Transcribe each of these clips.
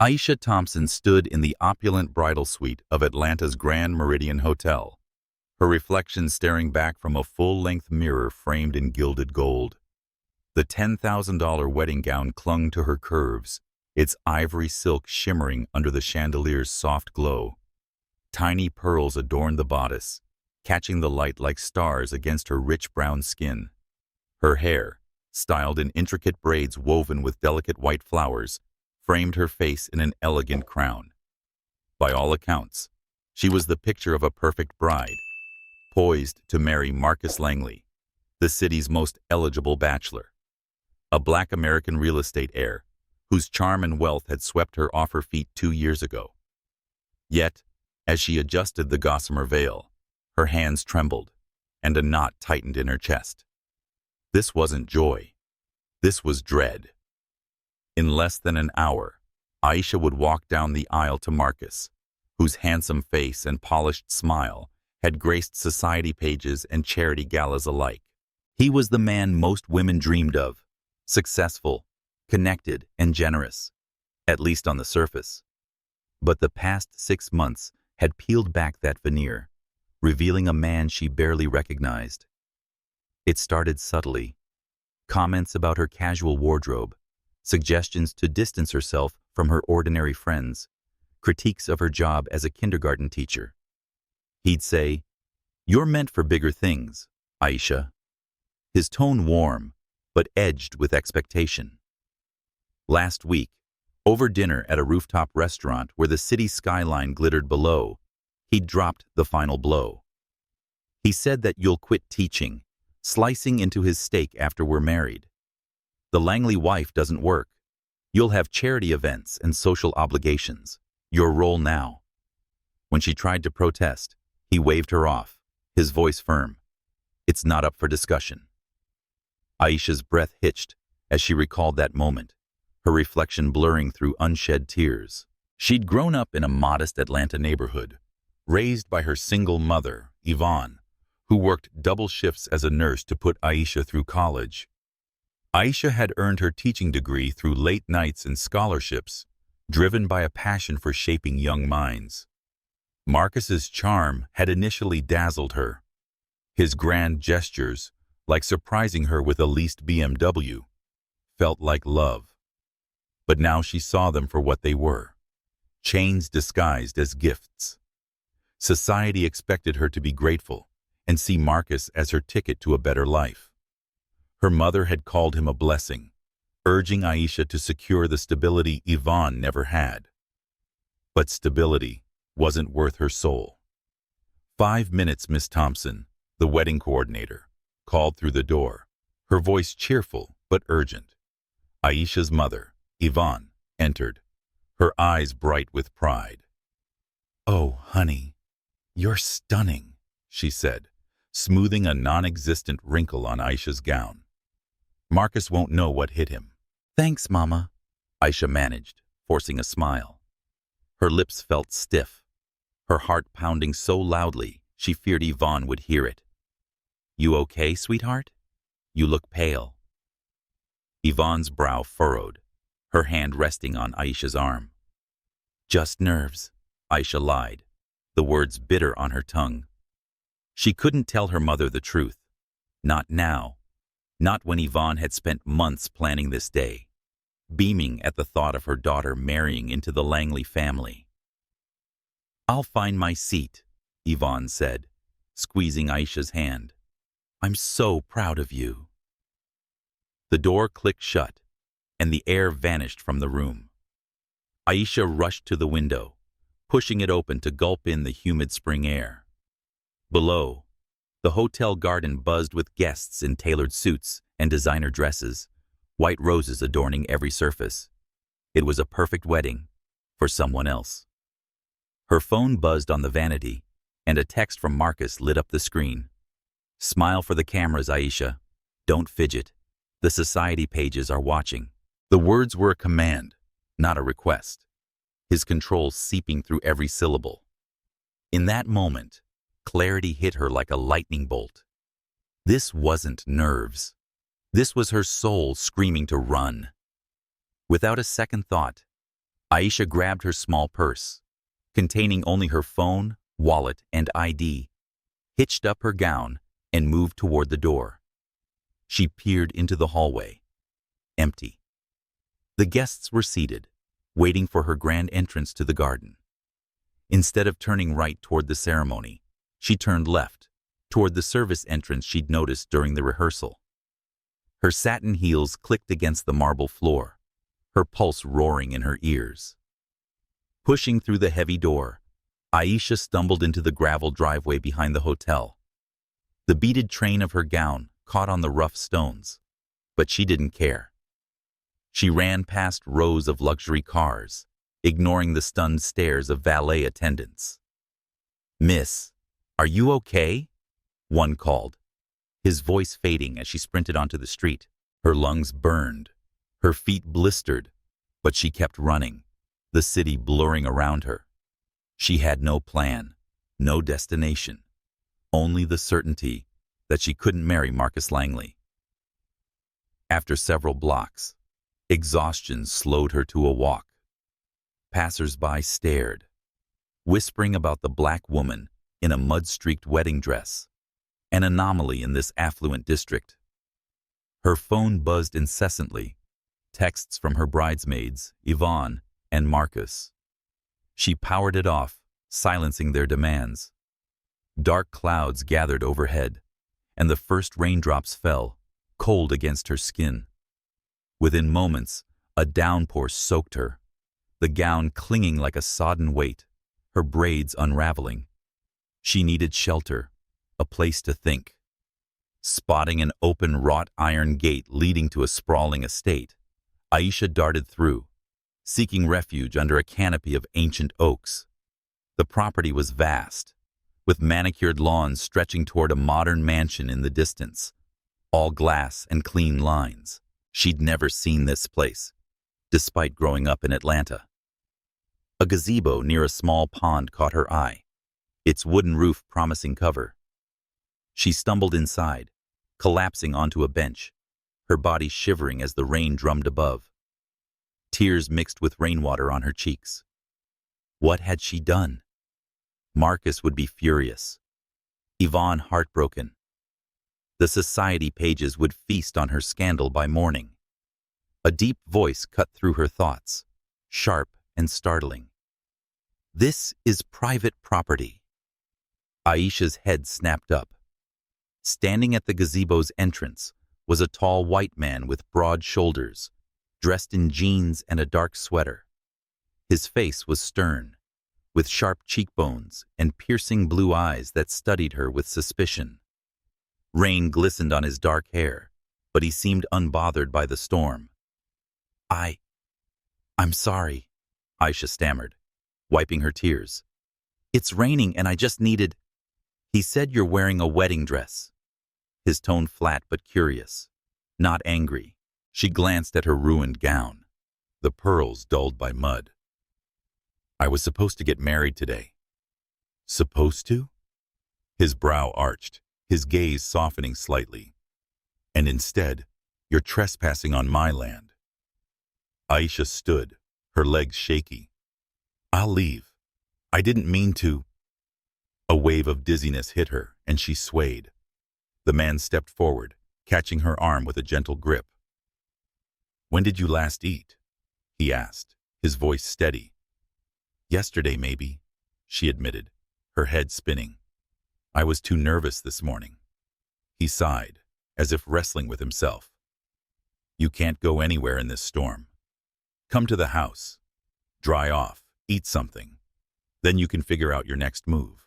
Aisha Thompson stood in the opulent bridal suite of Atlanta's Grand Meridian Hotel, her reflection staring back from a full-length mirror framed in gilded gold. The $10,000 wedding gown clung to her curves, its ivory silk shimmering under the chandelier's soft glow. Tiny pearls adorned the bodice, catching the light like stars against her rich brown skin. Her hair, styled in intricate braids woven with delicate white flowers, framed her face in an elegant crown. By all accounts, she was the picture of a perfect bride, poised to marry Marcus Langley, the city's most eligible bachelor, a Black American real estate heir whose charm and wealth had swept her off her feet 2 years ago. Yet, as she adjusted the gossamer veil, her hands trembled, and a knot tightened in her chest. This wasn't joy. This was dread. In less than an hour, Aisha would walk down the aisle to Marcus, whose handsome face and polished smile had graced society pages and charity galas alike. He was the man most women dreamed of, successful, connected, and generous, at least on the surface. But the past 6 months had peeled back that veneer, revealing a man she barely recognized. It started subtly. Comments about her casual wardrobe, suggestions to distance herself from her ordinary friends, critiques of her job as a kindergarten teacher. He'd say, "You're meant for bigger things, Aisha." His tone warm, but edged with expectation. Last week, over dinner at a rooftop restaurant where the city skyline glittered below, he'd dropped the final blow. He said that you'll quit teaching, slicing into his steak after we're married. The Langley wife doesn't work. You'll have charity events and social obligations. Your role now. When she tried to protest, he waved her off, his voice firm. It's not up for discussion. Aisha's breath hitched as she recalled that moment, her reflection blurring through unshed tears. She'd grown up in a modest Atlanta neighborhood, raised by her single mother, Yvonne, who worked double shifts as a nurse to put Aisha through college. Aisha had earned her teaching degree through late nights and scholarships, driven by a passion for shaping young minds. Marcus's charm had initially dazzled her. His grand gestures, like surprising her with a leased BMW, felt like love. But now she saw them for what they were, chains disguised as gifts. Society expected her to be grateful and see Marcus as her ticket to a better life. Her mother had called him a blessing, urging Aisha to secure the stability Yvonne never had. But stability wasn't worth her soul. 5 minutes, Miss Thompson, the wedding coordinator, called through the door, her voice cheerful but urgent. Aisha's mother, Yvonne, entered, her eyes bright with pride. "Oh, honey, you're stunning," she said, smoothing a non-existent wrinkle on Aisha's gown. Marcus won't know what hit him. "Thanks, Mama," Aisha managed, forcing a smile. Her lips felt stiff, her heart pounding so loudly she feared Yvonne would hear it. "You okay, sweetheart? You look pale." Yvonne's brow furrowed, her hand resting on Aisha's arm. "Just nerves," Aisha lied, the words bitter on her tongue. She couldn't tell her mother the truth. Not now. Not when Yvonne had spent months planning this day, beaming at the thought of her daughter marrying into the Langley family. "I'll find my seat," Yvonne said, squeezing Aisha's hand. "I'm so proud of you." The door clicked shut, and the air vanished from the room. Aisha rushed to the window, pushing it open to gulp in the humid spring air. Below, the hotel garden buzzed with guests in tailored suits and designer dresses, white roses adorning every surface. It was a perfect wedding for someone else. Her phone buzzed on the vanity, and a text from Marcus lit up the screen. "Smile for the cameras, Aisha. Don't fidget. The society pages are watching." The words were a command, not a request, his control seeping through every syllable. In that moment, clarity hit her like a lightning bolt. This wasn't nerves. This was her soul screaming to run. Without a second thought, Aisha grabbed her small purse, containing only her phone, wallet, and ID, hitched up her gown, and moved toward the door. She peered into the hallway. Empty. The guests were seated, waiting for her grand entrance to the garden. Instead of turning right toward the ceremony, she turned left, toward the service entrance she'd noticed during the rehearsal. Her satin heels clicked against the marble floor, her pulse roaring in her ears. Pushing through the heavy door, Aisha stumbled into the gravel driveway behind the hotel. The beaded train of her gown caught on the rough stones, but she didn't care. She ran past rows of luxury cars, ignoring the stunned stares of valet attendants. "Miss, are you okay?" one called, his voice fading as she sprinted onto the street. Her lungs burned, her feet blistered, but she kept running, the city blurring around her. She had no plan, no destination, only the certainty that she couldn't marry Marcus Langley. After several blocks, exhaustion slowed her to a walk. Passers-by stared, whispering about the black woman in a mud-streaked wedding dress, an anomaly in this affluent district. Her phone buzzed incessantly, texts from her bridesmaids, Yvonne and Marcus. She powered it off, silencing their demands. Dark clouds gathered overhead, and the first raindrops fell, cold against her skin. Within moments, a downpour soaked her, the gown clinging like a sodden weight, her braids unraveling. She needed shelter, a place to think. Spotting an open wrought iron gate leading to a sprawling estate, Aisha darted through, seeking refuge under a canopy of ancient oaks. The property was vast, with manicured lawns stretching toward a modern mansion in the distance, all glass and clean lines. She'd never seen this place, despite growing up in Atlanta. A gazebo near a small pond caught her eye, its wooden roof promising cover. She stumbled inside, collapsing onto a bench, her body shivering as the rain drummed above. Tears mixed with rainwater on her cheeks. What had she done? Marcus would be furious, Yvonne heartbroken. The society pages would feast on her scandal by morning. A deep voice cut through her thoughts, sharp and startling. "This is private property." Aisha's head snapped up. Standing at the gazebo's entrance was a tall white man with broad shoulders, dressed in jeans and a dark sweater. His face was stern, with sharp cheekbones and piercing blue eyes that studied her with suspicion. Rain glistened on his dark hair, but he seemed unbothered by the storm. I'm sorry," Aisha stammered, wiping her tears. "It's raining and I just needed—" "He said you're wearing a wedding dress." His tone flat but curious, not angry. She glanced at her ruined gown, the pearls dulled by mud. "I was supposed to get married today." "Supposed to?" His brow arched, his gaze softening slightly. "And instead, you're trespassing on my land." Aisha stood, her legs shaky. "I'll leave. I didn't mean to." A wave of dizziness hit her, and she swayed. The man stepped forward, catching her arm with a gentle grip. "When did you last eat?" he asked, his voice steady. "Yesterday, maybe," she admitted, her head spinning. "I was too nervous this morning." He sighed, as if wrestling with himself. "You can't go anywhere in this storm. Come to the house. Dry off, eat something. Then you can figure out your next move."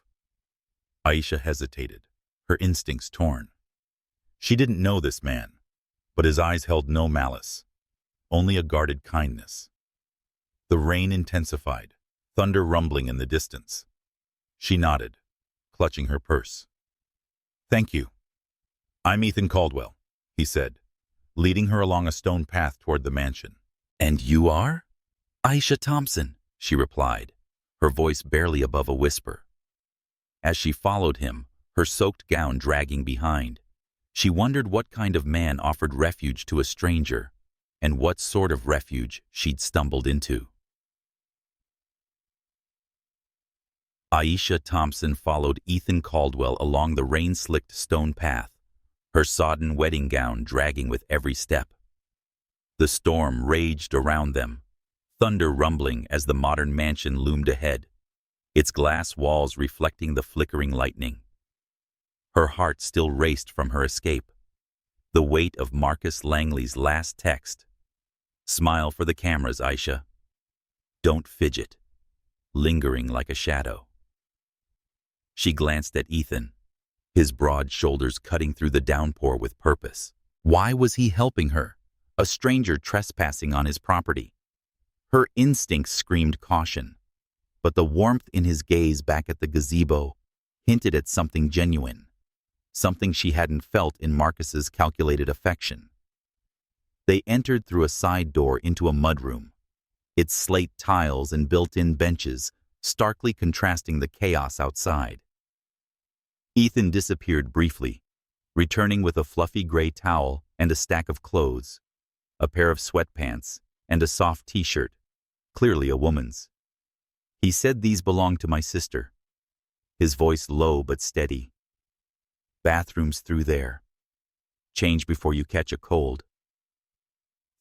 Aisha hesitated, her instincts torn. She didn't know this man, but his eyes held no malice, only a guarded kindness. The rain intensified, thunder rumbling in the distance. She nodded, clutching her purse. "Thank you. I'm Ethan Caldwell," he said, leading her along a stone path toward the mansion. "And you are?" "Aisha Thompson," she replied, her voice barely above a whisper. As she followed him, her soaked gown dragging behind, she wondered what kind of man offered refuge to a stranger, and what sort of refuge she'd stumbled into. Aisha Thompson followed Ethan Caldwell along the rain-slicked stone path, her sodden wedding gown dragging with every step. The storm raged around them, thunder rumbling as the modern mansion loomed ahead, its glass walls reflecting the flickering lightning. Her heart still raced from her escape, the weight of Marcus Langley's last text. "Smile for the cameras, Aisha. Don't fidget," lingering like a shadow. She glanced at Ethan, his broad shoulders cutting through the downpour with purpose. Why was he helping her, a stranger trespassing on his property? Her instincts screamed caution, but the warmth in his gaze back at the gazebo hinted at something genuine, something she hadn't felt in Marcus's calculated affection. They entered through a side door into a mudroom, its slate tiles and built-in benches starkly contrasting the chaos outside. Ethan disappeared briefly, returning with a fluffy gray towel and a stack of clothes, a pair of sweatpants, and a soft t-shirt, clearly a woman's. "He said these belong to my sister," his voice low but steady. "Bathrooms through there. Change before you catch a cold."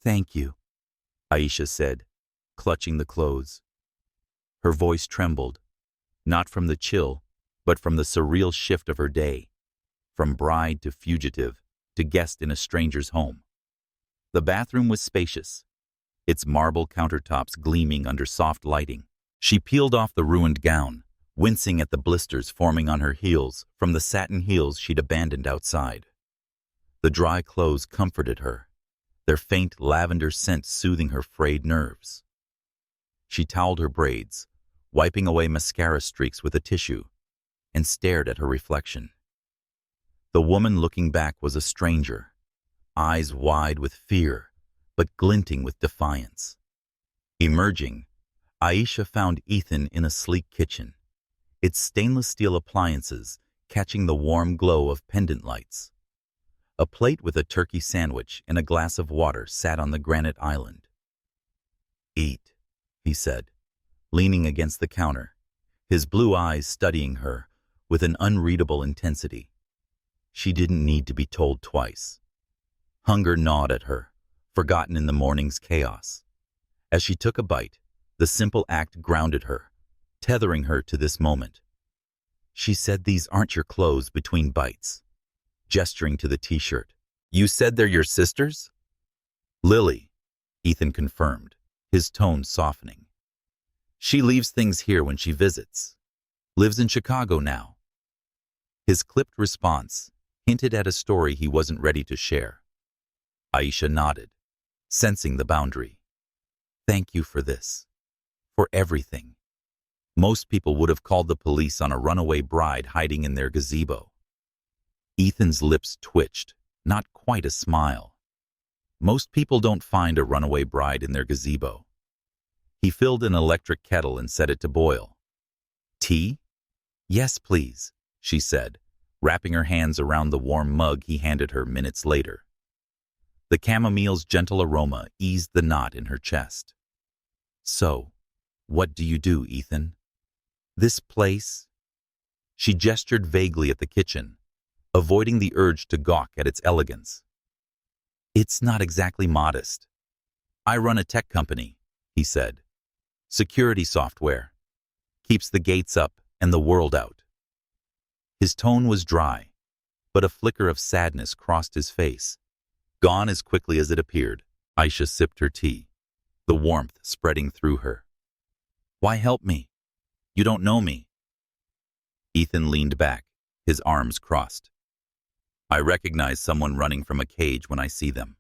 "Thank you," Aisha said, clutching the clothes. Her voice trembled, not from the chill, but from the surreal shift of her day, from bride to fugitive to guest in a stranger's home. The bathroom was spacious, its marble countertops gleaming under soft lighting. She peeled off the ruined gown, wincing at the blisters forming on her heels from the satin heels she'd abandoned outside. The dry clothes comforted her, their faint lavender scent soothing her frayed nerves. She toweled her braids, wiping away mascara streaks with a tissue, and stared at her reflection. The woman looking back was a stranger, eyes wide with fear, but glinting with defiance. Emerging, Aisha found Ethan in a sleek kitchen, its stainless steel appliances catching the warm glow of pendant lights. A plate with a turkey sandwich and a glass of water sat on the granite island. "Eat," he said, leaning against the counter, his blue eyes studying her with an unreadable intensity. She didn't need to be told twice. Hunger gnawed at her, forgotten in the morning's chaos. As she took a bite, the simple act grounded her, tethering her to this moment. "She said these aren't your clothes," between bites, gesturing to the t-shirt. "You said they're your sister's?" "Lily," Ethan confirmed, his tone softening. "She leaves things here when she visits. Lives in Chicago now." His clipped response hinted at a story he wasn't ready to share. Aisha nodded, sensing the boundary. "Thank you for this. For everything." Most people would have called the police on a runaway bride hiding in their gazebo. Ethan's lips twitched, not quite a smile. Most people don't find a runaway bride in their gazebo. He filled an electric kettle and set it to boil. "Tea?" "Yes, please," she said, wrapping her hands around the warm mug he handed her minutes later. The chamomile's gentle aroma eased the knot in her chest. "So, what do you do, Ethan?" "This place?" She gestured vaguely at the kitchen, avoiding the urge to gawk at its elegance. "It's not exactly modest. I run a tech company," he said. "Security software. Keeps the gates up and the world out." His tone was dry, but a flicker of sadness crossed his face. Gone as quickly as it appeared, Aisha sipped her tea, the warmth spreading through her. "Why help me? You don't know me." Ethan leaned back, his arms crossed. "I recognize someone running from a cage when I see them."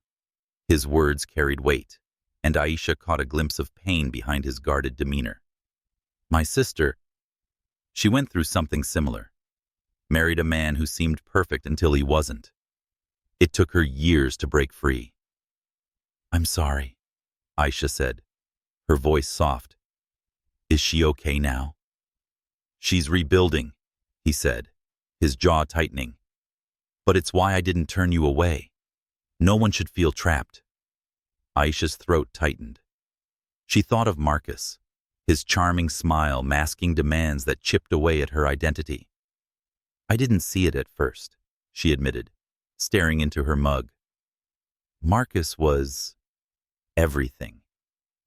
His words carried weight, and Aisha caught a glimpse of pain behind his guarded demeanor. "My sister, she went through something similar. Married a man who seemed perfect until he wasn't. It took her years to break free." "I'm sorry," Aisha said, her voice soft. "Is she okay now?" "She's rebuilding," he said, his jaw tightening. "But it's why I didn't turn you away. No one should feel trapped." Aisha's throat tightened. She thought of Marcus, his charming smile masking demands that chipped away at her identity. I didn't see it at first, she admitted, staring into her mug. Marcus was everything.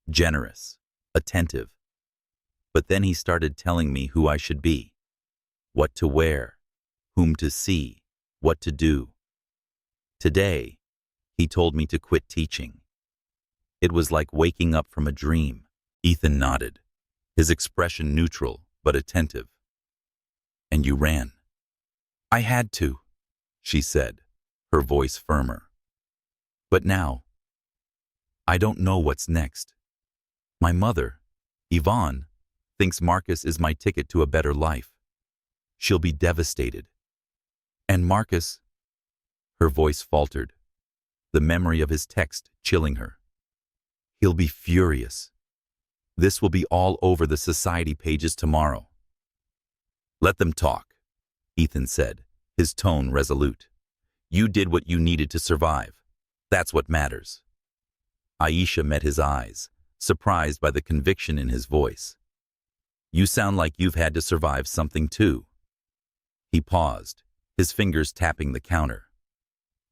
Generous, attentive. But then he started telling me who I should be, what to wear, whom to see, what to do. Today, he told me to quit teaching. It was like waking up from a dream. Ethan nodded, his expression neutral but attentive. And you ran. I had to, she said, her voice firmer. But now, I don't know what's next. My mother, Yvonne, thinks Marcus is my ticket to a better life. She'll be devastated. And Marcus, her voice faltered, the memory of his text chilling her. He'll be furious. This will be all over the society pages tomorrow. Let them talk, Ethan said, his tone resolute. You did what you needed to survive. That's what matters. Aisha met his eyes, surprised by the conviction in his voice. You sound like you've had to survive something too. He paused, his fingers tapping the counter.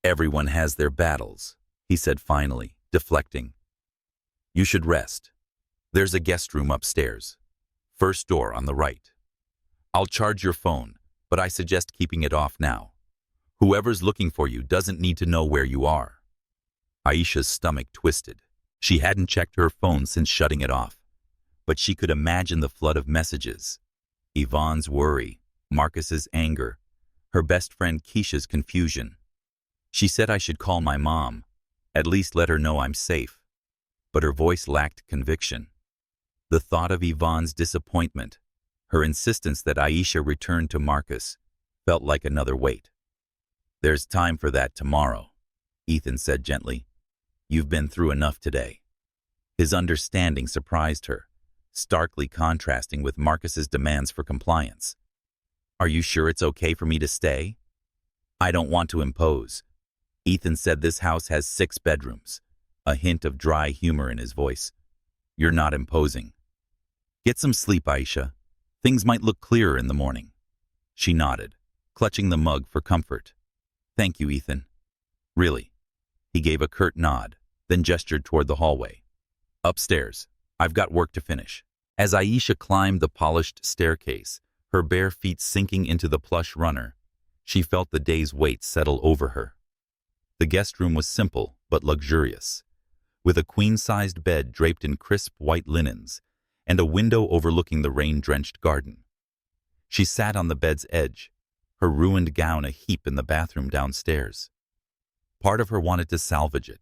Everyone has their battles, he said finally, deflecting. You should rest. There's a guest room upstairs. First door on the right. I'll charge your phone, but I suggest keeping it off now. Whoever's looking for you doesn't need to know where you are. Aisha's stomach twisted. She hadn't checked her phone since shutting it off, but she could imagine the flood of messages. Yvonne's worry, Marcus's anger, her best friend Keisha's confusion. She said I should call my mom, at least let her know I'm safe, but her voice lacked conviction. The thought of Yvonne's disappointment, her insistence that Aisha return to Marcus, felt like another weight. There's time for that tomorrow, Ethan said gently. You've been through enough today. His understanding surprised her, starkly contrasting with Marcus's demands for compliance. Are you sure it's okay for me to stay? I don't want to impose. Ethan said this house has 6 bedrooms, a hint of dry humor in his voice. You're not imposing. Get some sleep, Aisha. Things might look clearer in the morning. She nodded, clutching the mug for comfort. Thank you, Ethan. Really. He gave a curt nod, then gestured toward the hallway. Upstairs. I've got work to finish. As Aisha climbed the polished staircase, her bare feet sinking into the plush runner, she felt the day's weight settle over her. The guest room was simple but luxurious, with a queen-sized bed draped in crisp white linens and a window overlooking the rain-drenched garden. She sat on the bed's edge, her ruined gown a heap in the bathroom downstairs. Part of her wanted to salvage it,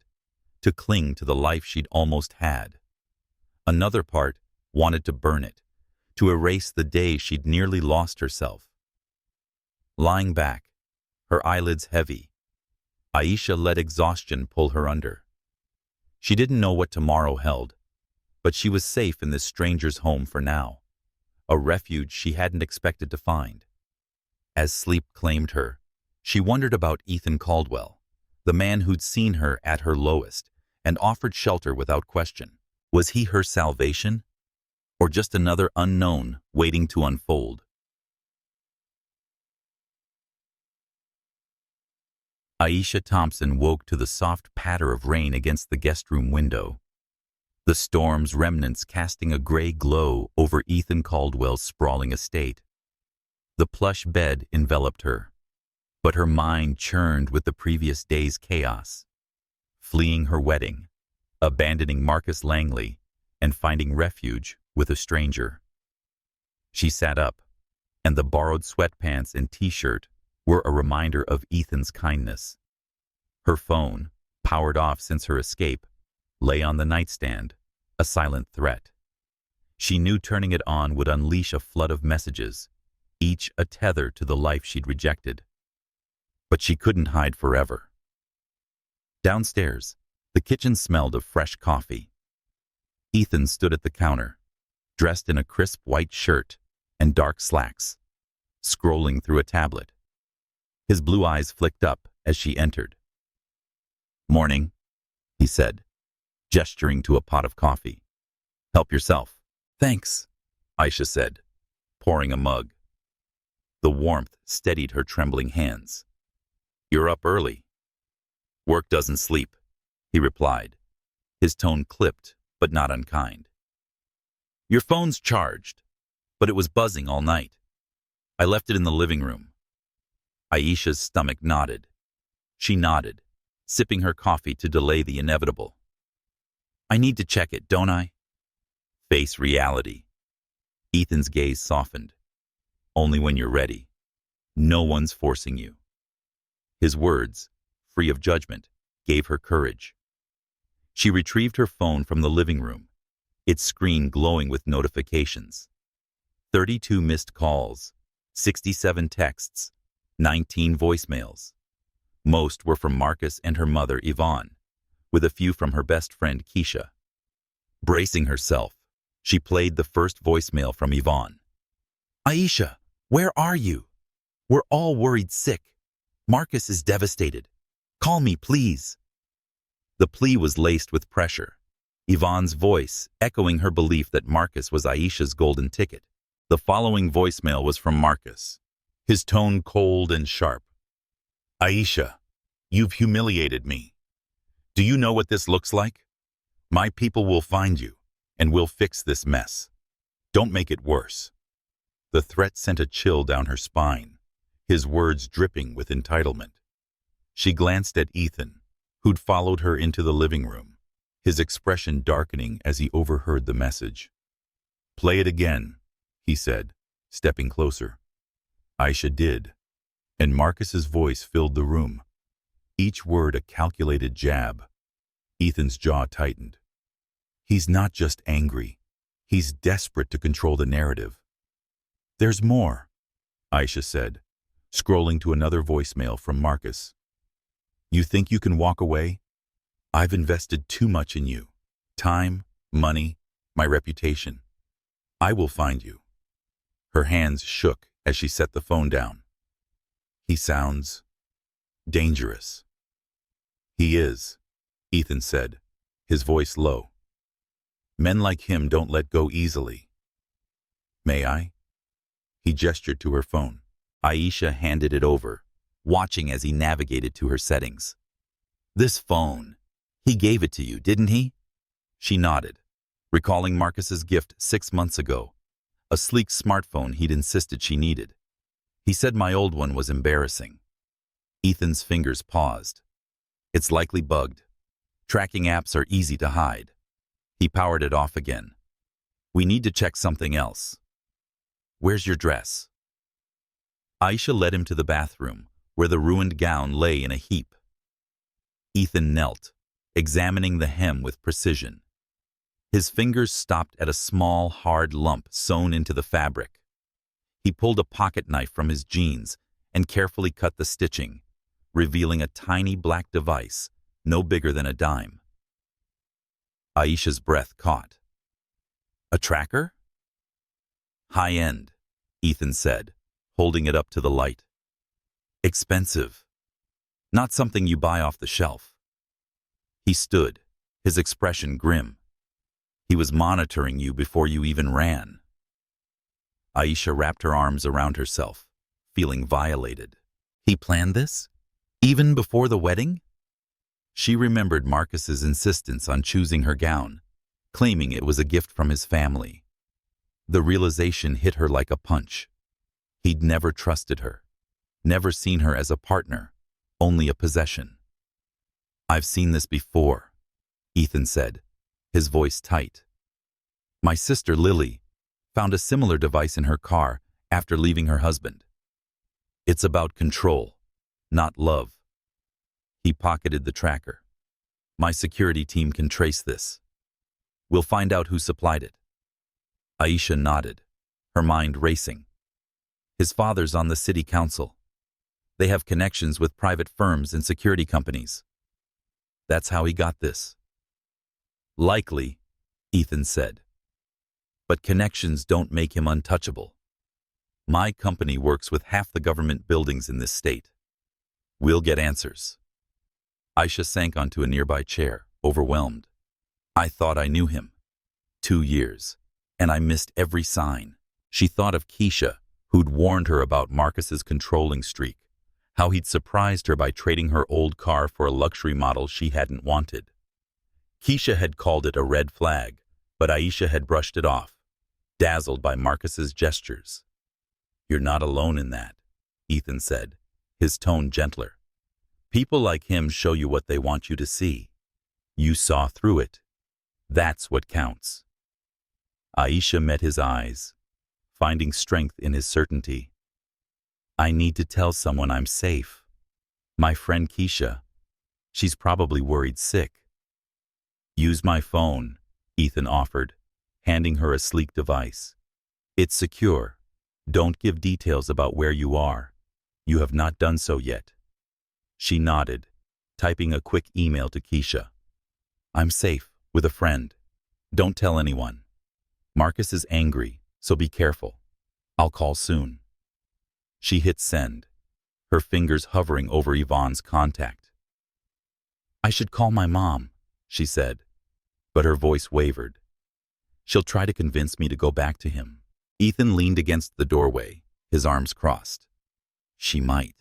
to cling to the life she'd almost had. Another part wanted to burn it, to erase the day she'd nearly lost herself. Lying back, her eyelids heavy, Aisha let exhaustion pull her under. She didn't know what tomorrow held, but she was safe in this stranger's home for now, a refuge she hadn't expected to find. As sleep claimed her, she wondered about Ethan Caldwell, the man who'd seen her at her lowest and offered shelter without question. Was he her salvation, or just another unknown waiting to unfold? Aisha Thompson woke to the soft patter of rain against the guest room window, the storm's remnants casting a gray glow over Ethan Caldwell's sprawling estate. The plush bed enveloped her, but her mind churned with the previous day's chaos. Fleeing her wedding, abandoning Marcus Langley, and finding refuge with a stranger. She sat up, and the borrowed sweatpants and t-shirt were a reminder of Ethan's kindness. Her phone, powered off since her escape, lay on the nightstand, a silent threat. She knew turning it on would unleash a flood of messages, each a tether to the life she'd rejected. But she couldn't hide forever. Downstairs, the kitchen smelled of fresh coffee. Ethan stood at the counter, dressed in a crisp white shirt and dark slacks, scrolling through a tablet. His blue eyes flicked up as she entered. "Morning," he said, gesturing to a pot of coffee. "Help yourself." "Thanks." Aisha said, pouring a mug. The warmth steadied her trembling hands. You're up early. Work doesn't sleep, he replied, his tone clipped but not unkind. Your phone's charged, but it was buzzing all night. I left it in the living room. Aisha's stomach nodded. She nodded, sipping her coffee to delay the inevitable. I need to check it, don't I? Face reality. Ethan's gaze softened. Only when you're ready. No one's forcing you. His words, free of judgment, gave her courage. She retrieved her phone from the living room, its screen glowing with notifications. 32 missed calls, 67 texts, 19 voicemails. Most were from Marcus and her mother, Yvonne, with a few from her best friend, Keisha. Bracing herself, she played the first voicemail from Yvonne. Aisha, where are you? We're all worried sick. Marcus is devastated. Call me, please. The plea was laced with pressure, Yvonne's voice echoing her belief that Marcus was Aisha's golden ticket. The following voicemail was from Marcus, his tone cold and sharp. Aisha, you've humiliated me. Do you know what this looks like? My people will find you, and we'll fix this mess. Don't make it worse. The threat sent a chill down her spine, his words dripping with entitlement. She glanced at Ethan, who'd followed her into the living room, his expression darkening as he overheard the message. Play it again, he said, stepping closer. Aisha did, and Marcus's voice filled the room, each word a calculated jab. Ethan's jaw tightened. He's not just angry. He's desperate to control the narrative. There's more, Aisha said, scrolling to another voicemail from Marcus. You think you can walk away? I've invested too much in you. Time, money, my reputation. I will find you. Her hands shook as she set the phone down. He sounds dangerous. He is, Ethan said, his voice low. Men like him don't let go easily. May I? He gestured to her phone. Aisha handed it over, watching as he navigated to her settings. This phone. He gave it to you, didn't he? She nodded, recalling Marcus's gift 6 months ago, a sleek smartphone he'd insisted she needed. He said my old one was embarrassing. Ethan's fingers paused. It's likely bugged. Tracking apps are easy to hide. He powered it off again. We need to check something else. Where's your dress? Aisha led him to the bathroom, where the ruined gown lay in a heap. Ethan knelt, examining the hem with precision. His fingers stopped at a small, hard lump sewn into the fabric. He pulled a pocket knife from his jeans and carefully cut the stitching, revealing a tiny black device no bigger than a dime. Aisha's breath caught. A tracker? High-end, Ethan said, holding it up to the light. Expensive. Not something you buy off the shelf. He stood, his expression grim. He was monitoring you before you even ran. Aisha wrapped her arms around herself, feeling violated. He planned this? Even before the wedding? She remembered Marcus's insistence on choosing her gown, claiming it was a gift from his family. The realization hit her like a punch. He'd never trusted her, never seen her as a partner, only a possession. I've seen this before, Ethan said, his voice tight. My sister Lily found a similar device in her car after leaving her husband. It's about control, not love. He pocketed the tracker. My security team can trace this. We'll find out who supplied it. Aisha nodded, her mind racing. His father's on the city council. They have connections with private firms and security companies. That's how he got this. Likely, Ethan said. But connections don't make him untouchable. My company works with half the government buildings in this state. We'll get answers. Aisha sank onto a nearby chair, overwhelmed. I thought I knew him. 2 years. and I missed every sign. She thought of Keisha, who'd warned her about Marcus's controlling streak, how he'd surprised her by trading her old car for a luxury model she hadn't wanted. Keisha had called it a red flag, but Aisha had brushed it off, dazzled by Marcus's gestures. "You're not alone in that," Ethan said, his tone gentler. "People like him show you what they want you to see. You saw through it. That's what counts." Aisha met his eyes, finding strength in his certainty. "I need to tell someone I'm safe. My friend Keisha. She's probably worried sick." "Use my phone," Ethan offered, handing her a sleek device. "It's secure. Don't give details about where you are. You have not done so yet." She nodded, typing a quick email to Keisha. "I'm safe, with a friend. Don't tell anyone. Marcus is angry, so be careful. I'll call soon." She hit send, her fingers hovering over Yvonne's contact. "I should call my mom," she said, but her voice wavered. "She'll try to convince me to go back to him." Ethan leaned against the doorway, his arms crossed. "She might.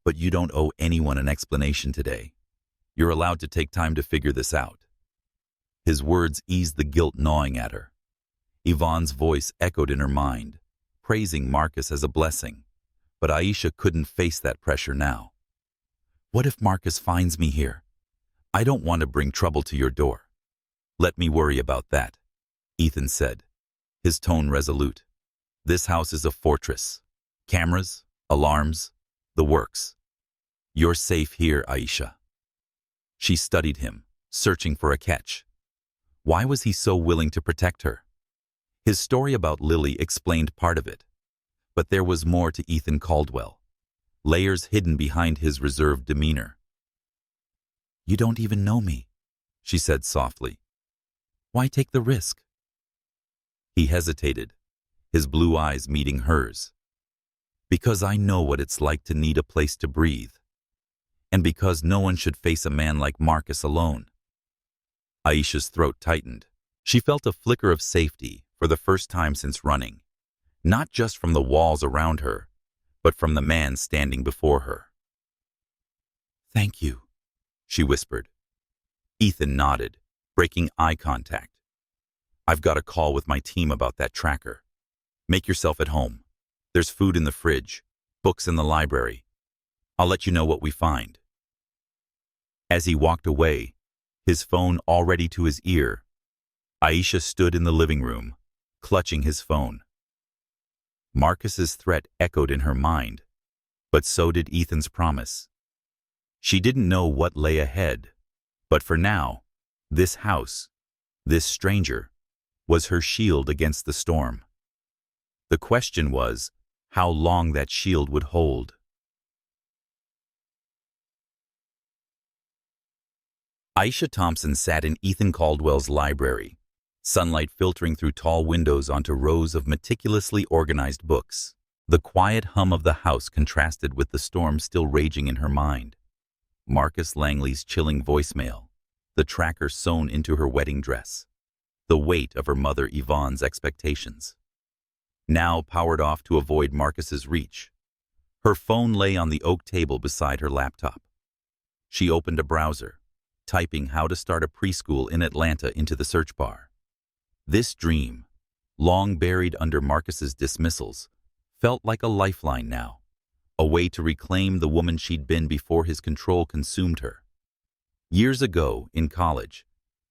But you don't owe anyone an explanation today. You're allowed to take time to figure this out." His words eased the guilt gnawing at her. Yvonne's voice echoed in her mind, praising Marcus as a blessing, but Aisha couldn't face that pressure now. "What if Marcus finds me here? I don't want to bring trouble to your door." "Let me worry about that," Ethan said, his tone resolute. "This house is a fortress. Cameras, alarms, the works. You're safe here, Aisha." She studied him, searching for a catch. Why was he so willing to protect her? His story about Lily explained part of it, but there was more to Ethan Caldwell, layers hidden behind his reserved demeanor. "You don't even know me," she said softly. "Why take the risk?" He hesitated, his blue eyes meeting hers. "Because I know what it's like to need a place to breathe. And because no one should face a man like Marcus alone." Aisha's throat tightened. She felt a flicker of safety for the first time since running, not just from the walls around her, but from the man standing before her. "Thank you," she whispered. Ethan nodded, breaking eye contact. "I've got a call with my team about that tracker. Make yourself at home. There's food in the fridge, books in the library. I'll let you know what we find." As he walked away, his phone already to his ear, Aisha stood in the living room, clutching his phone. Marcus's threat echoed in her mind, but so did Ethan's promise. She didn't know what lay ahead, but for now, this house, this stranger, was her shield against the storm. The question was how long that shield would hold. Aisha Thompson sat in Ethan Caldwell's library, sunlight filtering through tall windows onto rows of meticulously organized books. The quiet hum of the house contrasted with the storm still raging in her mind. Marcus Langley's chilling voicemail, the tracker sewn into her wedding dress, the weight of her mother Yvonne's expectations. Now powered off to avoid Marcus's reach. Her phone lay on the oak table beside her laptop. She opened a browser, typing how to start a preschool in Atlanta into the search bar. This dream, long buried under Marcus's dismissals, felt like a lifeline now, a way to reclaim the woman she'd been before his control consumed her. Years ago, in college,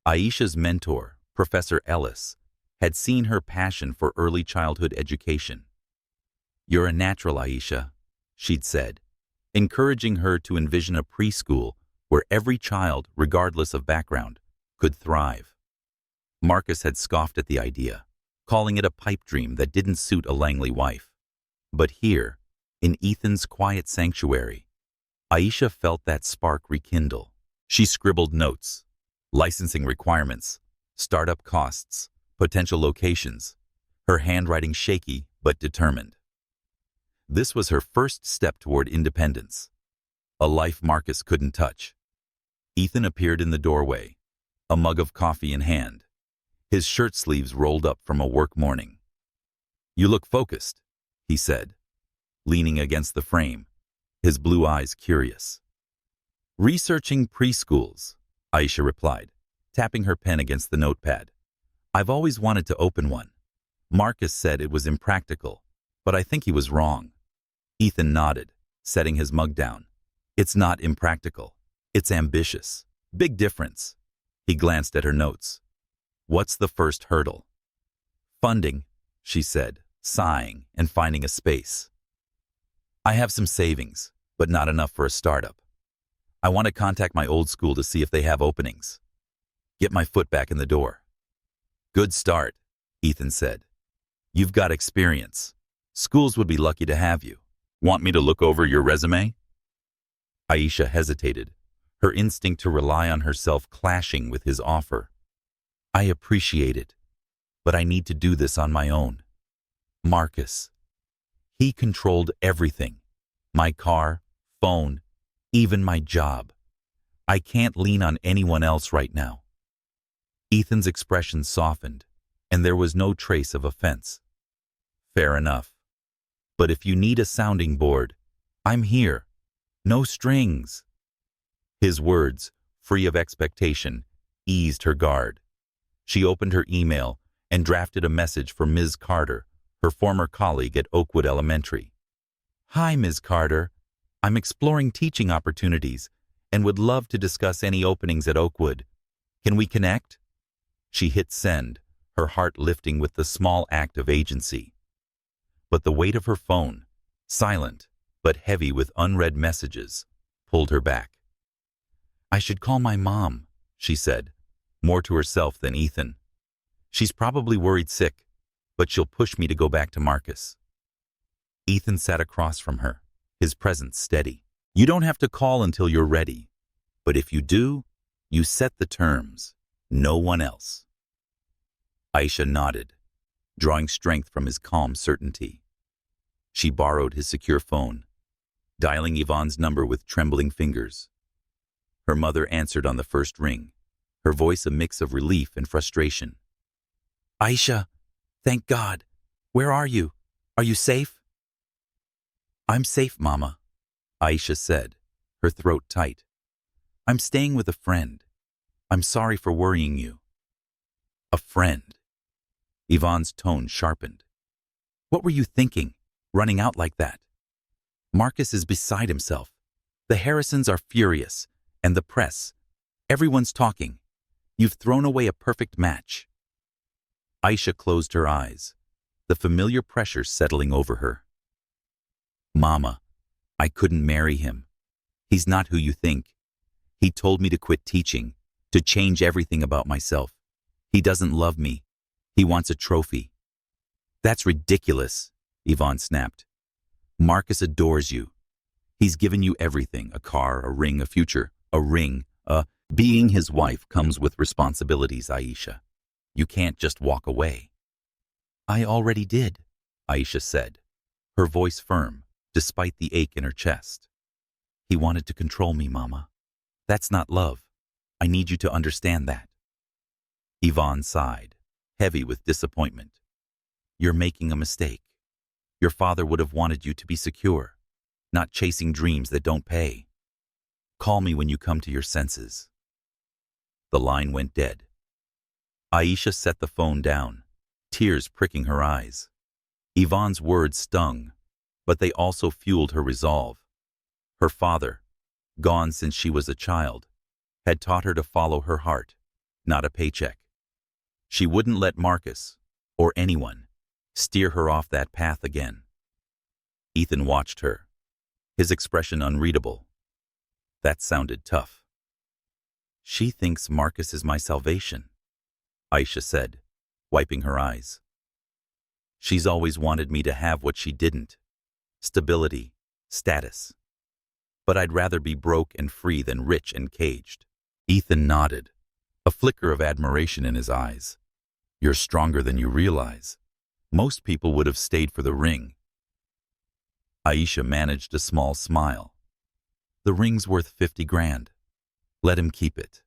Aisha's mentor, Professor Ellis, had seen her passion for early childhood education. "You're a natural, Aisha," she'd said, encouraging her to envision a preschool where every child, regardless of background, could thrive. Marcus had scoffed at the idea, calling it a pipe dream that didn't suit a Langley wife. But here, in Ethan's quiet sanctuary, Aisha felt that spark rekindle. She scribbled notes, licensing requirements, startup costs, potential locations, her handwriting shaky but determined. This was her first step toward independence, a life Marcus couldn't touch. Ethan appeared in the doorway, a mug of coffee in hand. his shirt sleeves rolled up from a work morning. "You look focused," he said, leaning against the frame, his blue eyes curious. "Researching preschools," Aisha replied, tapping her pen against the notepad. "I've always wanted to open one. Marcus said it was impractical, but I think he was wrong." Ethan nodded, setting his mug down. "It's not impractical. It's ambitious. Big difference." He glanced at her notes. "What's the first hurdle?" "Funding," she said, sighing and finding a space. "I have some savings, but not enough for a startup. I want to contact my old school to see if they have openings. Get my foot back in the door." "Good start," Ethan said. "You've got experience. Schools would be lucky to have you. Want me to look over your resume?" Aisha hesitated, her instinct to rely on herself clashing with his offer. "I appreciate it, but I need to do this on my own. Marcus. He controlled everything. My car, phone, even my job. I can't lean on anyone else right now." Ethan's expression softened, and there was no trace of offense. "Fair enough. But if you need a sounding board, I'm here. No strings." His words, free of expectation, eased her guard. She opened her email and drafted a message for Ms. Carter, her former colleague at Oakwood Elementary. "Hi, Ms. Carter. I'm exploring teaching opportunities and would love to discuss any openings at Oakwood. Can we connect?" She hit send, her heart lifting with the small act of agency. But the weight of her phone, silent but heavy with unread messages, pulled her back. "I should call my mom," she said, more to herself than Ethan. "She's probably worried sick, but she'll push me to go back to Marcus." Ethan sat across from her, his presence steady. "You don't have to call until you're ready, but if you do, you set the terms, no one else." Aisha nodded, drawing strength from his calm certainty. She borrowed his secure phone, dialing Yvonne's number with trembling fingers. Her mother answered on the first ring, her voice a mix of relief and frustration. "Aisha, thank God. Where are you? Are you safe?" "I'm safe, Mama," Aisha said, her throat tight. "I'm staying with a friend. I'm sorry for worrying you." "A friend?" Yvonne's tone sharpened. "What were you thinking, running out like that? Marcus is beside himself. The Harrisons are furious, and the press. Everyone's talking. You've thrown away a perfect match." Aisha closed her eyes, the familiar pressure settling over her. "Mama, I couldn't marry him. He's not who you think. He told me to quit teaching, to change everything about myself. He doesn't love me. He wants a trophy." "That's ridiculous," Yvonne snapped. "Marcus adores you. He's given you everything, a car, a ring, a future, a ring, Being his wife comes with responsibilities, Aisha. You can't just walk away." "I already did," Aisha said, her voice firm, despite the ache in her chest. "He wanted to control me, Mama. That's not love. I need you to understand that." Yvonne sighed, heavy with disappointment. "You're making a mistake. Your father would have wanted you to be secure, not chasing dreams that don't pay. Call me when you come to your senses." The line went dead. Aisha set the phone down, tears pricking her eyes. Yvonne's words stung, but they also fueled her resolve. Her father, gone since she was a child, had taught her to follow her heart, not a paycheck. She wouldn't let Marcus, or anyone, steer her off that path again. Ethan watched her, his expression unreadable. That sounded tough. "She thinks Marcus is my salvation," Aisha said, wiping her eyes. "She's always wanted me to have what she didn't. Stability, status. But I'd rather be broke and free than rich and caged." Ethan nodded, a flicker of admiration in his eyes. "You're stronger than you realize. Most people would have stayed for the ring." Aisha managed a small smile. "The ring's worth 50 grand. Let him keep it."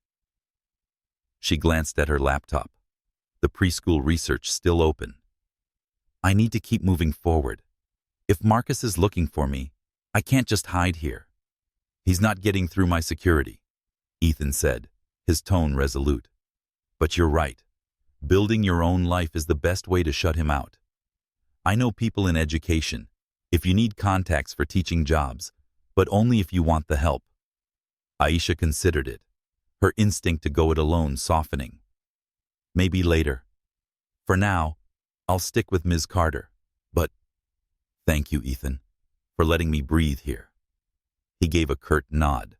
She glanced at her laptop. the preschool research still open. I need to keep moving forward. If Marcus is looking for me, I can't just hide here. He's not getting through my security, Ethan said, his tone resolute. But you're right. Building your own life is the best way to shut him out. I know people in education, if you need contacts for teaching jobs, but only if you want the help. Aisha considered it, her instinct to go it alone softening. Maybe later. For now, I'll stick with Ms. Carter, but thank you, Ethan, for letting me breathe here. He gave a curt nod,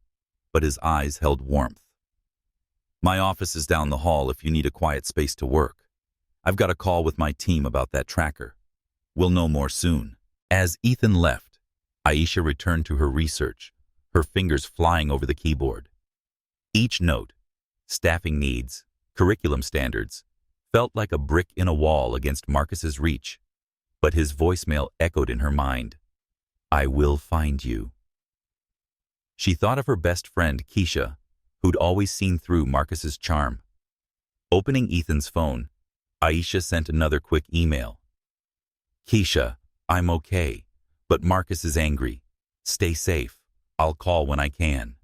but his eyes held warmth. My office is down the hall if you need a quiet space to work. I've got a call with my team about that tracker. We'll know more soon. As Ethan left, Aisha returned to her research, her fingers flying over the keyboard. Each note, staffing needs, curriculum standards, felt like a brick in a wall against Marcus's reach, but his voicemail echoed in her mind. I will find you. She thought of her best friend, Keisha, who'd always seen through Marcus's charm. Opening Ethan's phone, Aisha sent another quick email. Keisha, I'm okay, but Marcus is angry. Stay safe. I'll call when I can.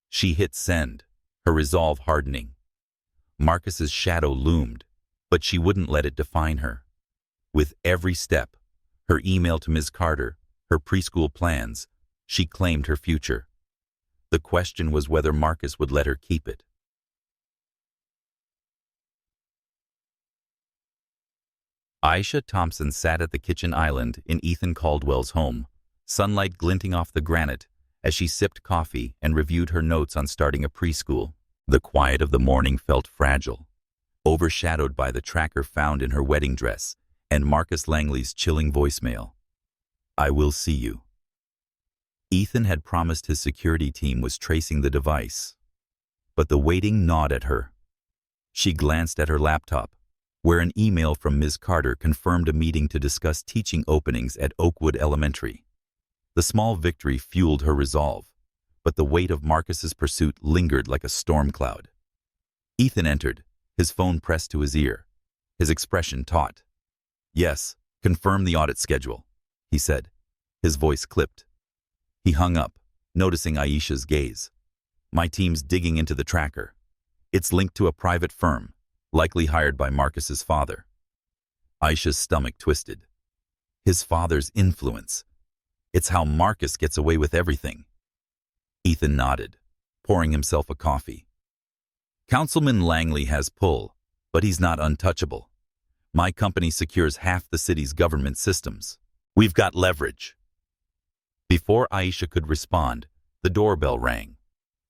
She hit send, her resolve hardening. Marcus's shadow loomed, but she wouldn't let it define her. With every step, her email to Ms. Carter, her preschool plans, she claimed her future. The question was whether Marcus would let her keep it. Aisha Thompson sat at the kitchen island in Ethan Caldwell's home, sunlight glinting off the granite as she sipped coffee and reviewed her notes on starting a preschool. The quiet of the morning felt fragile, overshadowed by the tracker found in her wedding dress and Marcus Langley's chilling voicemail. I will see you. Ethan had promised his security team was tracing the device, but the waiting gnawed at her. She glanced at her laptop, where an email from Ms. Carter confirmed a meeting to discuss teaching openings at Oakwood Elementary. The small victory fueled her resolve, but the weight of Marcus's pursuit lingered like a storm cloud. Ethan entered, his phone pressed to his ear, his expression taut. Yes, confirm the audit schedule, he said, his voice clipped. He hung up, noticing Aisha's gaze. My team's digging into the tracker. It's linked to a private firm, likely hired by Marcus's father. Aisha's stomach twisted. His father's influence. It's how Marcus gets away with everything. Ethan nodded, pouring himself a coffee. Councilman Langley has pull, but he's not untouchable. My company secures half the city's government systems. We've got leverage. Before Aisha could respond, the doorbell rang,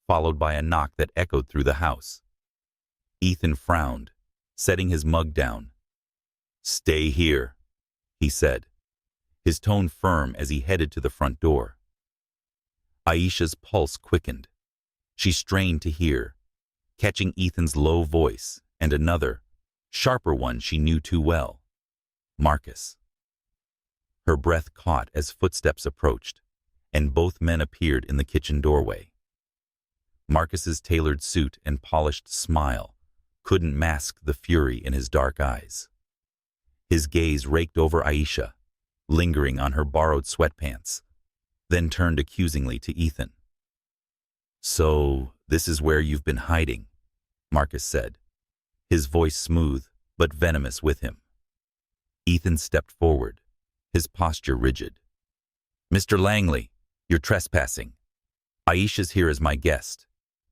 followed by a knock that echoed through the house. Ethan frowned, setting his mug down. Stay here, he said, his tone firm as he headed to the front door. Aisha's pulse quickened. She strained to hear, catching Ethan's low voice and another, sharper one she knew too well. Marcus. Her breath caught as footsteps approached, and both men appeared in the kitchen doorway. Marcus's tailored suit and polished smile couldn't mask the fury in his dark eyes. His gaze raked over Aisha, lingering on her borrowed sweatpants, then turned accusingly to Ethan. So, this is where you've been hiding, Marcus said, his voice smooth but venomous with him. Ethan stepped forward, his posture rigid. Mr. Langley, you're trespassing. Aisha's here as my guest.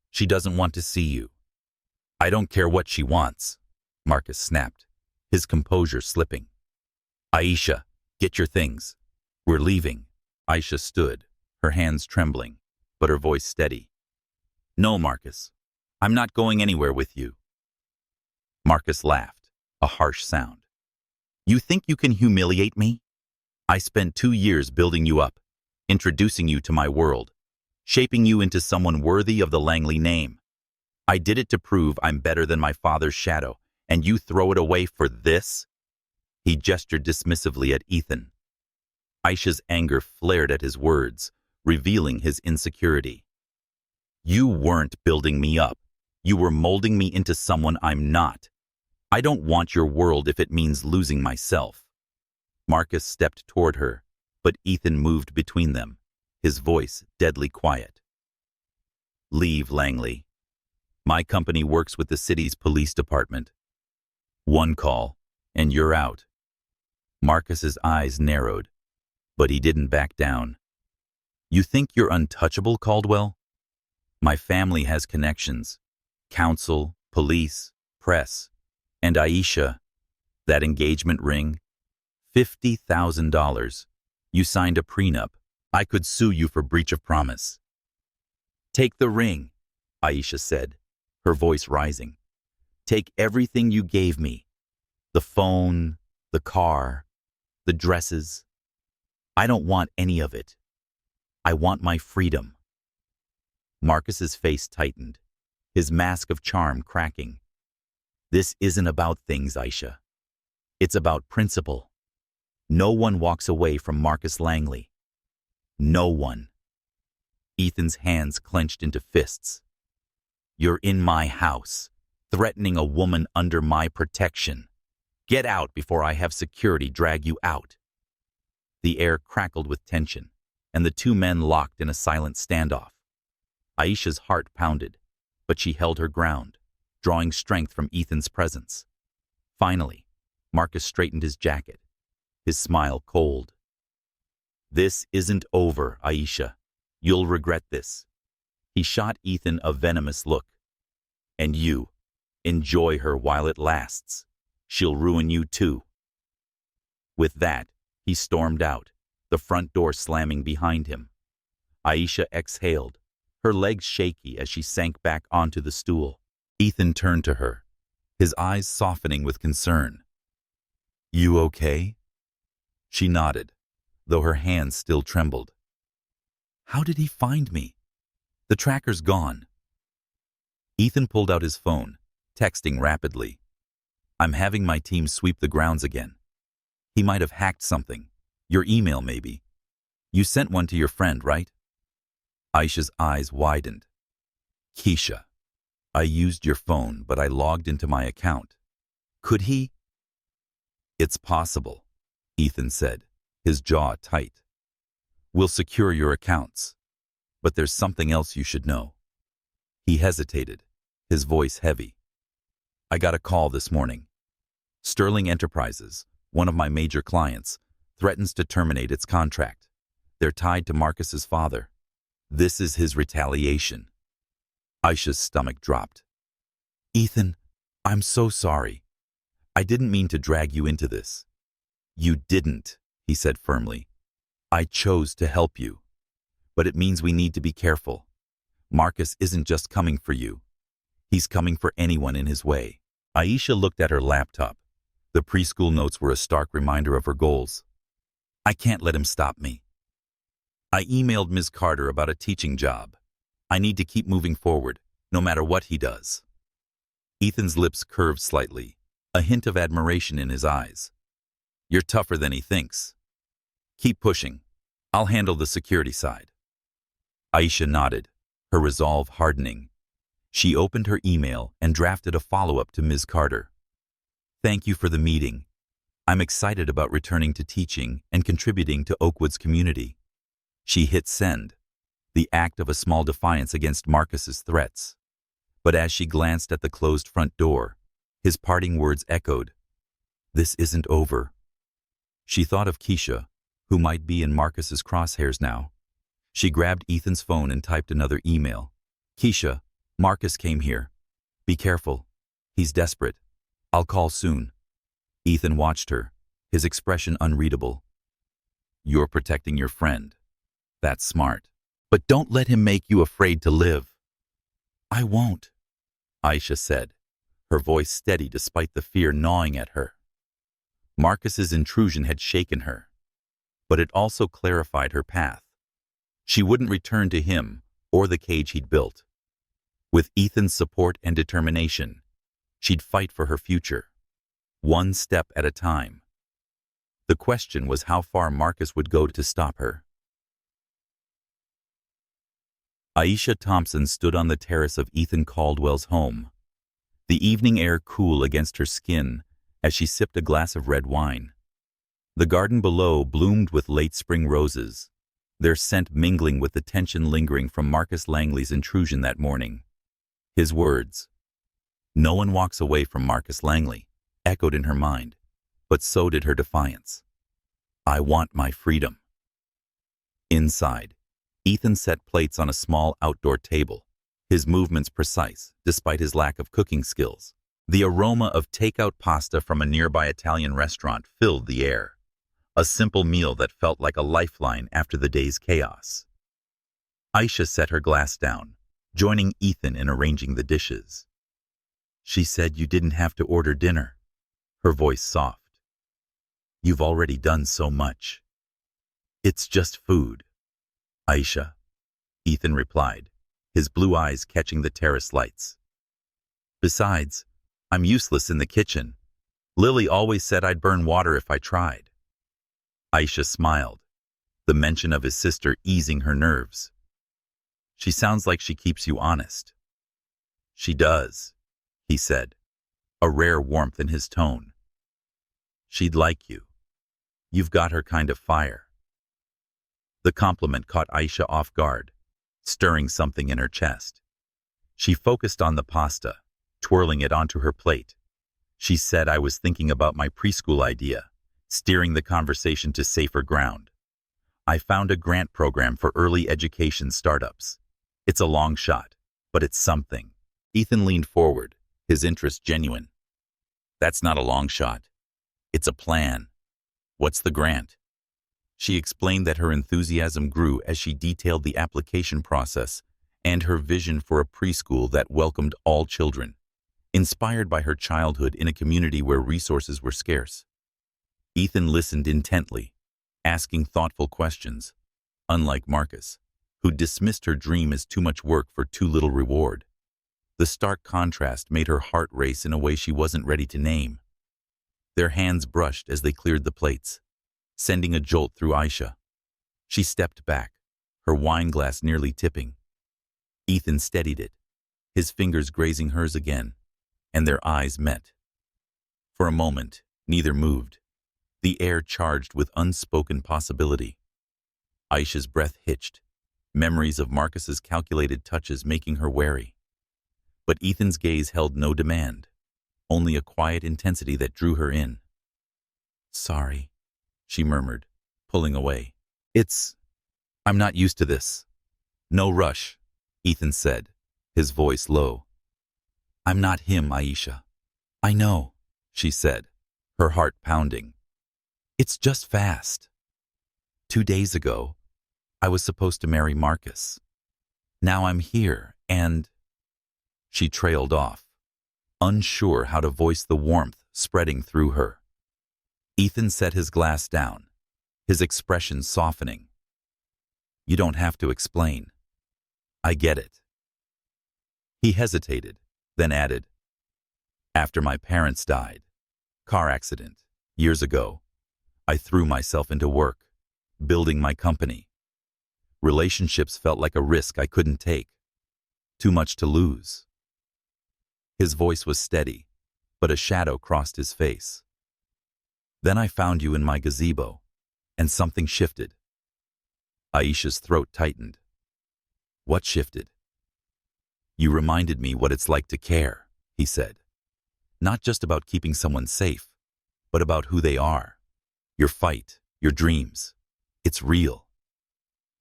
She doesn't want to see you. I don't care what she wants, Marcus snapped, his composure slipping. Aisha, get your things. We're leaving. Aisha stood, her hands trembling, but her voice steady. No, Marcus. I'm not going anywhere with you. Marcus laughed, a harsh sound. You think you can humiliate me? I spent 2 years building you up, introducing you to my world, shaping you into someone worthy of the Langley name. I did it to prove I'm better than my father's shadow, and you throw it away for this? He gestured dismissively at Ethan. Aisha's anger flared at his words, revealing his insecurity. You weren't building me up. You were molding me into someone I'm not. I don't want your world if it means losing myself. Marcus stepped toward her, but Ethan moved between them, his voice deadly quiet. Leave, Langley. My company works with the city's police department. One call, and you're out. Marcus's eyes narrowed, but he didn't back down. You think you're untouchable, Caldwell? My family has connections. Council, police, press. And Aisha, that engagement ring, $50,000. You signed a prenup. I could sue you for breach of promise. Take the ring, Aisha said, her voice rising. Take everything you gave me. The phone, the car, the dresses. I don't want any of it. I want my freedom. Marcus's face tightened, his mask of charm cracking. This isn't about things, Aisha. It's about principle. No one walks away from Marcus Langley. No one. Ethan's hands clenched into fists. You're in my house, threatening a woman under my protection. Get out before I have security drag you out. The air crackled with tension, and the two men locked in a silent standoff. Aisha's heart pounded, but she held her ground, drawing strength from Ethan's presence. Finally, Marcus straightened his jacket, his smile cold. This isn't over, Aisha. You'll regret this. He shot Ethan a venomous look. And you, enjoy her while it lasts. She'll ruin you too. With that, he stormed out, the front door slamming behind him. Aisha exhaled, her legs shaky as she sank back onto the stool. Ethan turned to her, his eyes softening with concern. You okay? She nodded, though her hands still trembled. How did he find me? The tracker's gone. Ethan pulled out his phone, texting rapidly. I'm having my team sweep the grounds again. He might have hacked something. Your email, maybe. You sent one to your friend, right? Aisha's eyes widened. Keisha, I used your phone, but I logged into my account. Could he? It's possible, Ethan said, his jaw tight. We'll secure your accounts. But there's something else you should know. He hesitated, his voice heavy. I got a call this morning. Sterling Enterprises, one of my major clients, threatens to terminate its contract. They're tied to Marcus's father. This is his retaliation. Aisha's stomach dropped. Ethan, I'm so sorry. I didn't mean to drag you into this. You didn't, he said firmly. I chose to help you. But it means we need to be careful. Marcus isn't just coming for you. He's coming for anyone in his way. Aisha looked at her laptop. The preschool notes were a stark reminder of her goals. I can't let him stop me. I emailed Ms. Carter about a teaching job. I need to keep moving forward, no matter what he does. Ethan's lips curved slightly, a hint of admiration in his eyes. You're tougher than he thinks. Keep pushing. I'll handle the security side. Aisha nodded, her resolve hardening. She opened her email and drafted a follow-up to Ms. Carter. Thank you for the meeting. I'm excited about returning to teaching and contributing to Oakwood's community. She hit send, the act of a small defiance against Marcus's threats. But as she glanced at the closed front door, his parting words echoed, This isn't over. She thought of Keisha, who might be in Marcus's crosshairs now. She grabbed Ethan's phone and typed another email. Keisha, Marcus came here. Be careful. He's desperate. I'll call soon. Ethan watched her, his expression unreadable. You're protecting your friend. That's smart. But don't let him make you afraid to live. I won't, Aisha said, her voice steady despite the fear gnawing at her. Marcus's intrusion had shaken her, but it also clarified her path. She wouldn't return to him or the cage he'd built. With Ethan's support and determination, she'd fight for her future, one step at a time. The question was how far Marcus would go to stop her. Aisha Thompson stood on the terrace of Ethan Caldwell's home. the evening air cool against her skin as she sipped a glass of red wine. The garden below bloomed with late spring roses, their scent mingling with the tension lingering from Marcus Langley's intrusion that morning. His words, "No one walks away from Marcus Langley," echoed in her mind, but so did her defiance. "I want my freedom." Inside, Ethan set plates on a small outdoor table, his movements precise despite his lack of cooking skills. The aroma of takeout pasta from a nearby Italian restaurant filled the air, a simple meal that felt like a lifeline after the day's chaos. Aisha set her glass down, joining Ethan in arranging the dishes. "She said you didn't have to order dinner," her voice soft. "You've already done so much." "It's just food, Aisha," Ethan replied, his blue eyes catching the terrace lights. "Besides, I'm useless in the kitchen. Lily always said I'd burn water if I tried." Aisha smiled, the mention of his sister easing her nerves. "She sounds like she keeps you honest." "She does," he said, a rare warmth in his tone. "She'd like you. You've got her kind of fire." The compliment caught Aisha off guard, stirring something in her chest. She focused on the pasta, twirling it onto her plate. She said, "I was thinking about my preschool idea," steering the conversation to safer ground. "I found a grant program for early education startups. It's a long shot, but it's something." Ethan leaned forward, his interest genuine. "That's not a long shot. It's a plan. What's the grant?" She explained that her enthusiasm grew as she detailed the application process and her vision for a preschool that welcomed all children, inspired by her childhood in a community where resources were scarce. Ethan listened intently, asking thoughtful questions, unlike Marcus, who dismissed her dream as too much work for too little reward. The stark contrast made her heart race in a way she wasn't ready to name. Their hands brushed as they cleared the plates, sending a jolt through Aisha. She stepped back, her wine glass nearly tipping. Ethan steadied it, his fingers grazing hers again, and their eyes met. For a moment, neither moved, the air charged with unspoken possibility. Aisha's breath hitched, memories of Marcus's calculated touches making her wary. But Ethan's gaze held no demand, only a quiet intensity that drew her in. "Sorry," she murmured, pulling away. I'm not used to this." "No rush," Ethan said, his voice low. "I'm not him, Aisha." "I know," she said, her heart pounding. "It's just fast. 2 days ago, I was supposed to marry Marcus. Now I'm here, and—" She trailed off, unsure how to voice the warmth spreading through her. Ethan set his glass down, his expression softening. "You don't have to explain. I get it." He hesitated, then added, "After my parents died, car accident, years ago, I threw myself into work, building my company. Relationships felt like a risk I couldn't take. Too much to lose." His voice was steady, but a shadow crossed his face. "Then I found you in my gazebo, and something shifted." Aisha's throat tightened. "What shifted?" "You reminded me what it's like to care," he said. "Not just about keeping someone safe, but about who they are. Your fight, your dreams. It's real."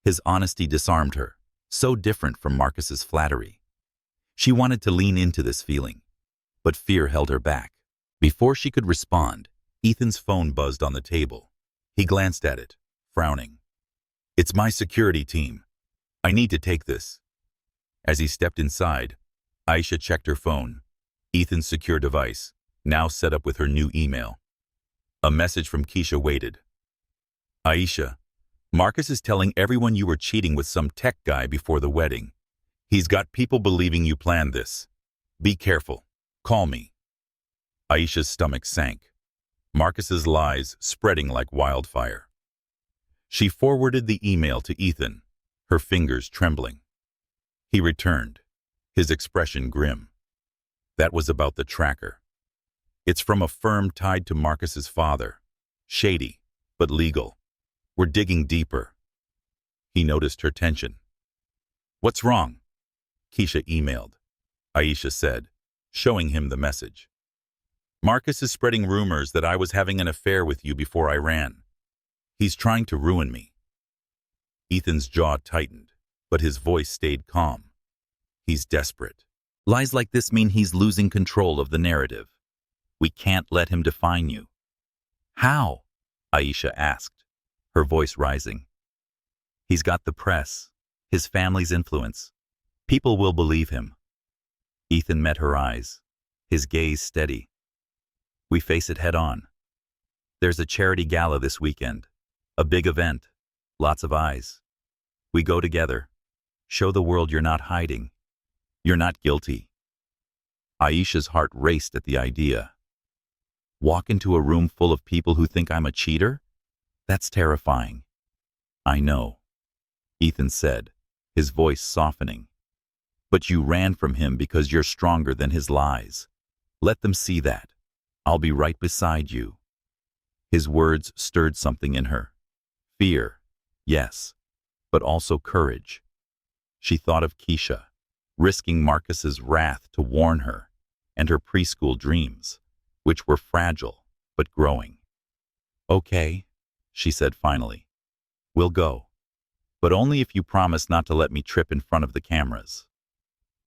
His honesty disarmed her, so different from Marcus's flattery. She wanted to lean into this feeling, but fear held her back. Before she could respond, Ethan's phone buzzed on the table. He glanced at it, frowning. "It's my security team. I need to take this." As he stepped inside, Aisha checked her phone, Ethan's secure device, now set up with her new email. A message from Keisha waited. "Aisha, Marcus is telling everyone you were cheating with some tech guy before the wedding. He's got people believing you planned this. Be careful. Call me." Aisha's stomach sank, Marcus's lies spreading like wildfire. She forwarded the email to Ethan, her fingers trembling. He returned, his expression grim. That was about the tracker. It's from a firm tied to Marcus's father. Shady, but legal. We're digging deeper. He noticed her tension. What's wrong? Keisha emailed. Aisha said, showing him the message. Marcus is spreading rumors that I was having an affair with you before I ran. He's trying to ruin me. Ethan's jaw tightened, but his voice stayed calm. He's desperate. Lies like this mean he's losing control of the narrative. We can't let him define you. How? Aisha asked, her voice rising. He's got the press, his family's influence. People will believe him. Ethan met her eyes, his gaze steady. We face it head on. There's a charity gala this weekend, a big event, lots of eyes. We go together, show the world you're not hiding. You're not guilty. Aisha's heart raced at the idea. Walk into a room full of people who think I'm a cheater? That's terrifying. I know, Ethan said, his voice softening. But you ran from him because you're stronger than his lies. Let them see that. I'll be right beside you. His words stirred something in her. Fear, yes, but also courage. She thought of Keisha, risking Marcus's wrath to warn her, and her preschool dreams, which were fragile but growing. Okay, she said finally. We'll go, but only if you promise not to let me trip in front of the cameras.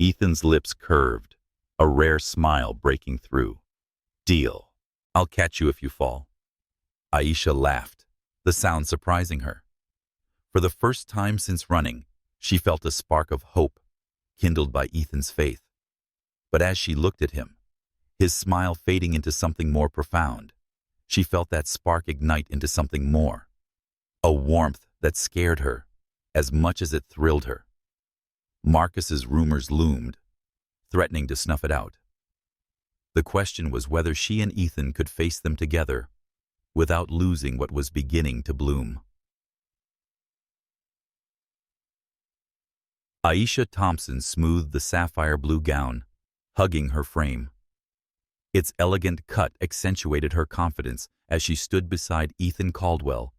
Ethan's lips curved, a rare smile breaking through. Deal. I'll catch you if you fall. Aisha laughed, the sound surprising her. For the first time since running, she felt a spark of hope, kindled by Ethan's faith. But as she looked at him, his smile fading into something more profound, she felt that spark ignite into something more. A warmth that scared her, as much as it thrilled her. Marcus's rumors loomed, threatening to snuff it out. The question was whether she and Ethan could face them together without losing what was beginning to bloom. Aisha Thompson smoothed the sapphire blue gown, hugging her frame. Its elegant cut accentuated her confidence as she stood beside Ethan Caldwell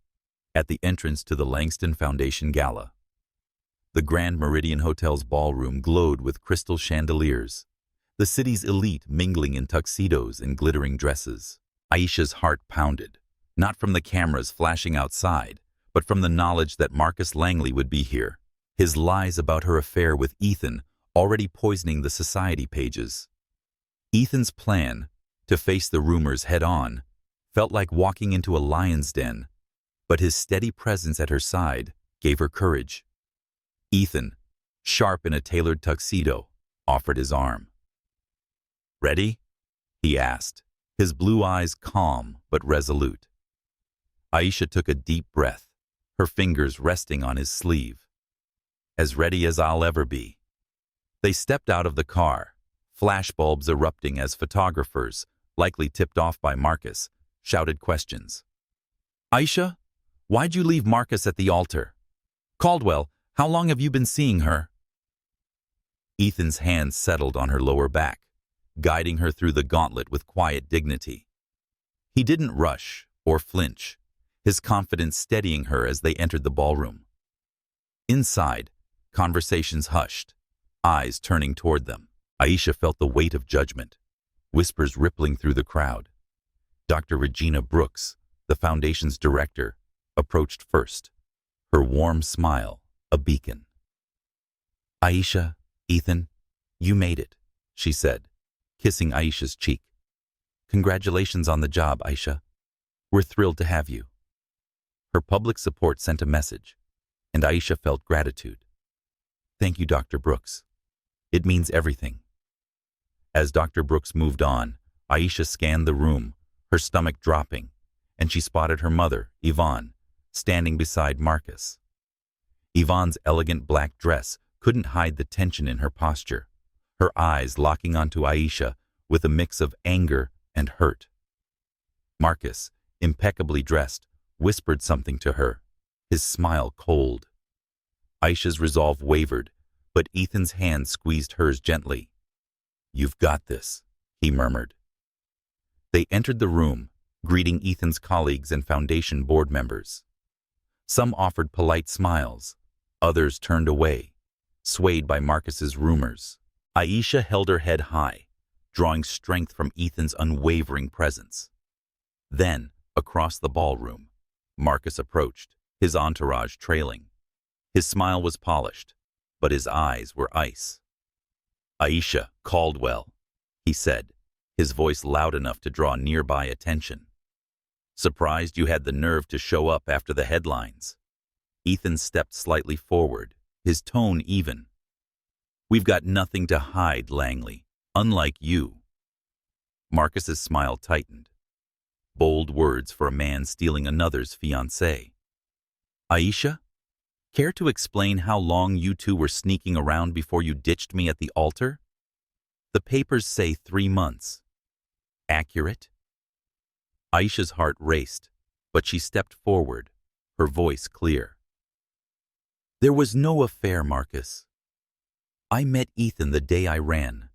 at the entrance to the Langston Foundation Gala. The Grand Meridian Hotel's ballroom glowed with crystal chandeliers, the city's elite mingling in tuxedos and glittering dresses. Aisha's heart pounded, not from the cameras flashing outside, but from the knowledge that Marcus Langley would be here, his lies about her affair with Ethan already poisoning the society pages. Ethan's plan, to face the rumors head-on, felt like walking into a lion's den, but his steady presence at her side gave her courage. Ethan, sharp in a tailored tuxedo, offered his arm. Ready? He asked, his blue eyes calm but resolute. Aisha took a deep breath, her fingers resting on his sleeve. As ready as I'll ever be. They stepped out of the car, flashbulbs erupting as photographers, likely tipped off by Marcus, shouted questions. Aisha, why'd you leave Marcus at the altar? Caldwell, how long have you been seeing her? Ethan's hands settled on her lower back, guiding her through the gauntlet with quiet dignity. He didn't rush or flinch, his confidence steadying her as they entered the ballroom. Inside, conversations hushed, eyes turning toward them. Aisha felt the weight of judgment, whispers rippling through the crowd. Dr. Regina Brooks, the foundation's director, approached first, her warm smile a beacon. Aisha, Ethan, you made it, she said, kissing Aisha's cheek. Congratulations on the job, Aisha. We're thrilled to have you. Her public support sent a message, and Aisha felt gratitude. Thank you, Dr. Brooks. It means everything. As Dr. Brooks moved on, Aisha scanned the room, her stomach dropping, and she spotted her mother, Yvonne, standing beside Marcus. Yvonne's elegant black dress couldn't hide the tension in her posture, her eyes locking onto Aisha with a mix of anger and hurt. Marcus, impeccably dressed, whispered something to her, his smile cold. Aisha's resolve wavered, but Ethan's hand squeezed hers gently. "You've got this," he murmured. They entered the room, greeting Ethan's colleagues and Foundation board members. Some offered polite smiles, others turned away, swayed by Marcus's rumors. Aisha held her head high, drawing strength from Ethan's unwavering presence. Then, across the ballroom, Marcus approached, his entourage trailing. His smile was polished, but his eyes were ice. "Aisha Caldwell," he said, his voice loud enough to draw nearby attention. "Surprised you had the nerve to show up after the headlines." Ethan stepped slightly forward, his tone even. "We've got nothing to hide, Langley, unlike you." Marcus's smile tightened. Bold words for a man stealing another's fiancé. "Aisha, care to explain how long you two were sneaking around before you ditched me at the altar?" "The papers say 3 months. Accurate?" Aisha's heart raced, but she stepped forward, her voice clear. "There was no affair, Marcus. I met Ethan the day I ran,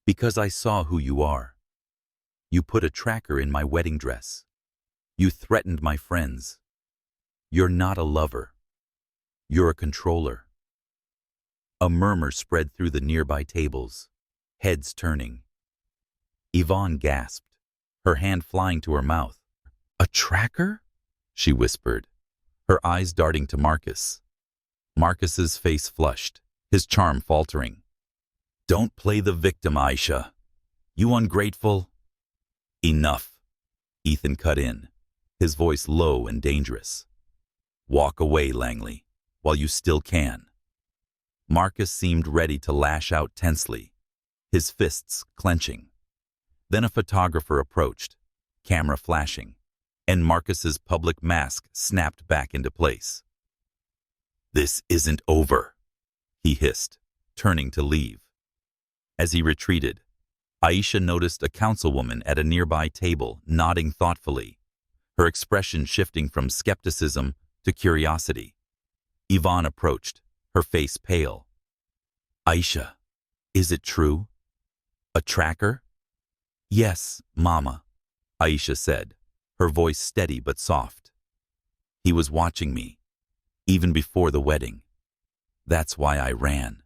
because I saw who you are. You put a tracker in my wedding dress. You threatened my friends. You're not a lover. You're a controller." A murmur spread through the nearby tables, heads turning. Yvonne gasped, her hand flying to her mouth. "A tracker?" she whispered, her eyes darting to Marcus. Marcus's face flushed, his charm faltering. "Don't play the victim, Aisha. You ungrateful—" "Enough," Ethan cut in, his voice low and dangerous. "Walk away, Langley, while you still can." Marcus seemed ready to lash out tensely, his fists clenching. Then a photographer approached, camera flashing, and Marcus's public mask snapped back into place. "This isn't over," he hissed, turning to leave. As he retreated, Aisha noticed a councilwoman at a nearby table nodding thoughtfully, her expression shifting from skepticism to curiosity. Yvonne approached, her face pale. "Aisha, is it true? A tracker?" "Yes, Mama," Aisha said, her voice steady but soft. "He was watching me, even before the wedding. That's why I ran."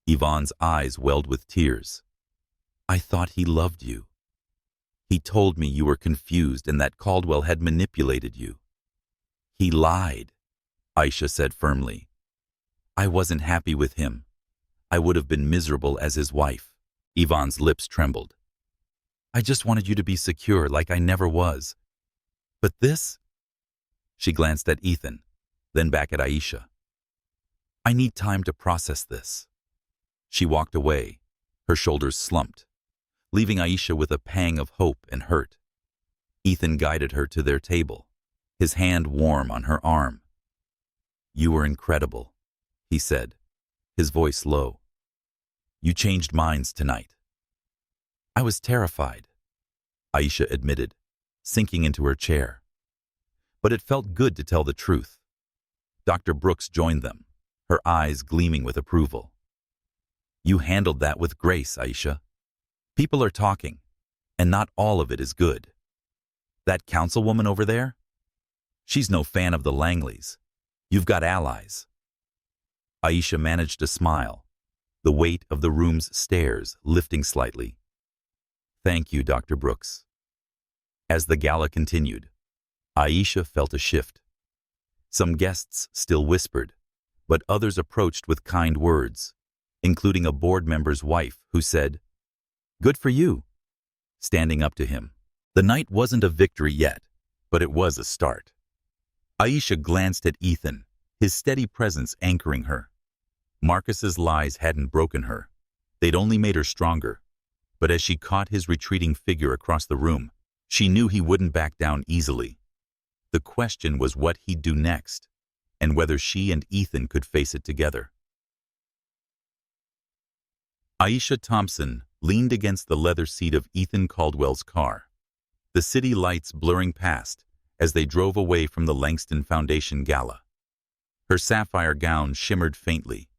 Yvonne's eyes welled with tears. "I thought he loved you. He told me you were confused and that Caldwell had manipulated you." "He lied," Aisha said firmly. "I wasn't happy with him. I would have been miserable as his wife." Yvonne's lips trembled. "I just wanted you to be secure like I never was. But this—" She glanced at Ethan, then back at Aisha. "I need time to process this." She walked away, her shoulders slumped, leaving Aisha with a pang of hope and hurt. Ethan guided her to their table, his hand warm on her arm. "You were incredible," he said, his voice low. "You changed minds tonight." "I was terrified," Aisha admitted, sinking into her chair. But it felt good to tell the truth. Dr. Brooks joined them, her eyes gleaming with approval. "You handled that with grace, Aisha. People are talking, and not all of it is good. That councilwoman over there? She's no fan of the Langleys. You've got allies." Aisha managed a smile, the weight of the room's stairs lifting slightly. "Thank you, Dr. Brooks." As the gala continued, Aisha felt a shift. Some guests still whispered, but others approached with kind words, including a board member's wife who said, "Good for you," standing up to him. The night wasn't a victory yet, but it was a start. Aisha glanced at Ethan, his steady presence anchoring her. Marcus's lies hadn't broken her. They'd only made her stronger. But as she caught his retreating figure across the room, she knew he wouldn't back down easily. The question was what he'd do next, and whether she and Ethan could face it together. Aisha Thompson leaned against the leather seat of Ethan Caldwell's car, the city lights blurring past as they drove away from the Langston Foundation gala. Her sapphire gown shimmered faintly,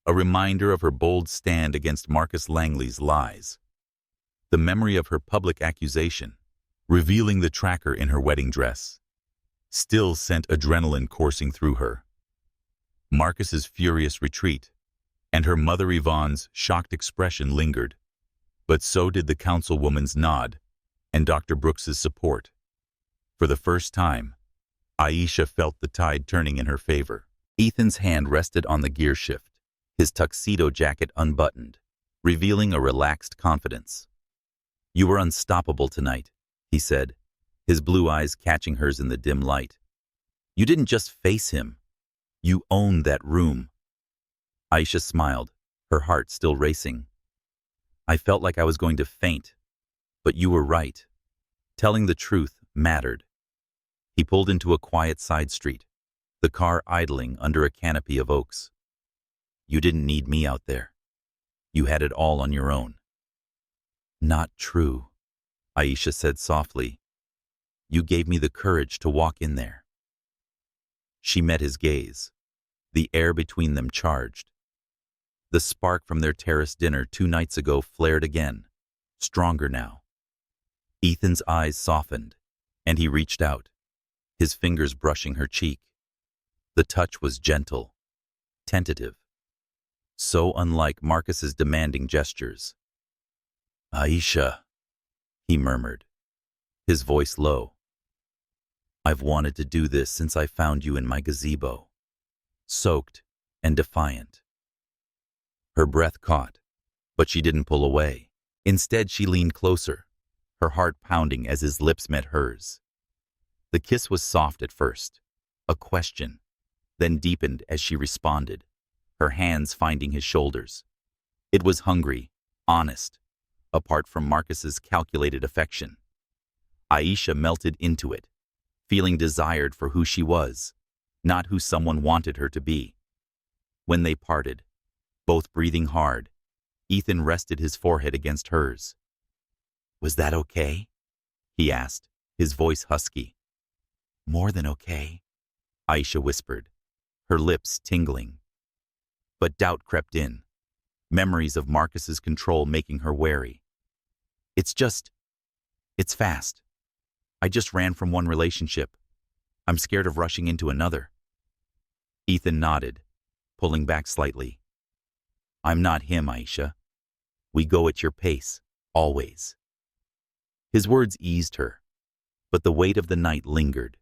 a reminder of her bold stand against Marcus Langley's lies. The memory of her public accusation, revealing the tracker in her wedding dress, still sent adrenaline coursing through her. Marcus's furious retreat and her mother Yvonne's shocked expression lingered, but so did the councilwoman's nod and Dr. Brooks's support. For the first time, Aisha felt the tide turning in her favor. Ethan's hand rested on the gear shift, his tuxedo jacket unbuttoned, revealing a relaxed confidence. "You were unstoppable tonight," he said, his blue eyes catching hers in the dim light. "You didn't just face him. You owned that room." Aisha smiled, her heart still racing. "I felt like I was going to faint, but you were right. Telling the truth mattered." He pulled into a quiet side street, the car idling under a canopy of oaks. "You didn't need me out there. You had it all on your own." "Not true," Aisha said softly. "You gave me the courage to walk in there." She met his gaze. The air between them charged. The spark from their terrace dinner 2 nights ago flared again, stronger now. Ethan's eyes softened, and he reached out, his fingers brushing her cheek. The touch was gentle, tentative, so unlike Marcus's demanding gestures. "Aisha," he murmured, his voice low. "I've wanted to do this since I found you in my gazebo." Soaked and defiant. Her breath caught, but she didn't pull away. Instead, she leaned closer, her heart pounding as his lips met hers. The kiss was soft at first, a question, then deepened as she responded, her hands finding his shoulders. It was hungry, honest, apart from Marcus's calculated affection. Aisha melted into it, feeling desired for who she was, not who someone wanted her to be. When they parted, both breathing hard, Ethan rested his forehead against hers. "Was that okay?" he asked, his voice husky. "More than okay," Aisha whispered, her lips tingling. But doubt crept in, memories of Marcus's control making her wary. It's fast. I just ran from one relationship. I'm scared of rushing into another." Ethan nodded, pulling back slightly. "I'm not him, Aisha. We go at your pace, always." His words eased her, but the weight of the night lingered.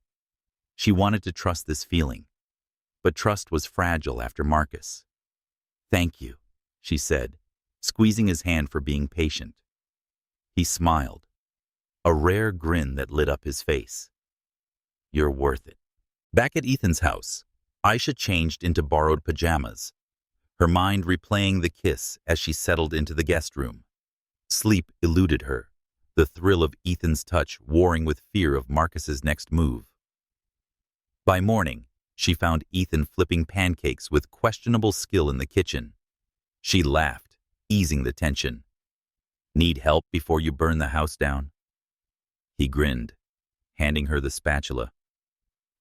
She wanted to trust this feeling, but trust was fragile after Marcus. "Thank you," she said, squeezing his hand for being patient. He smiled, a rare grin that lit up his face. "You're worth it." Back at Ethan's house, Aisha changed into borrowed pajamas, her mind replaying the kiss as she settled into the guest room. Sleep eluded her, the thrill of Ethan's touch warring with fear of Marcus's next move. By morning, she found Ethan flipping pancakes with questionable skill in the kitchen. She laughed, easing the tension. "Need help before you burn the house down?" He grinned, handing her the spatula.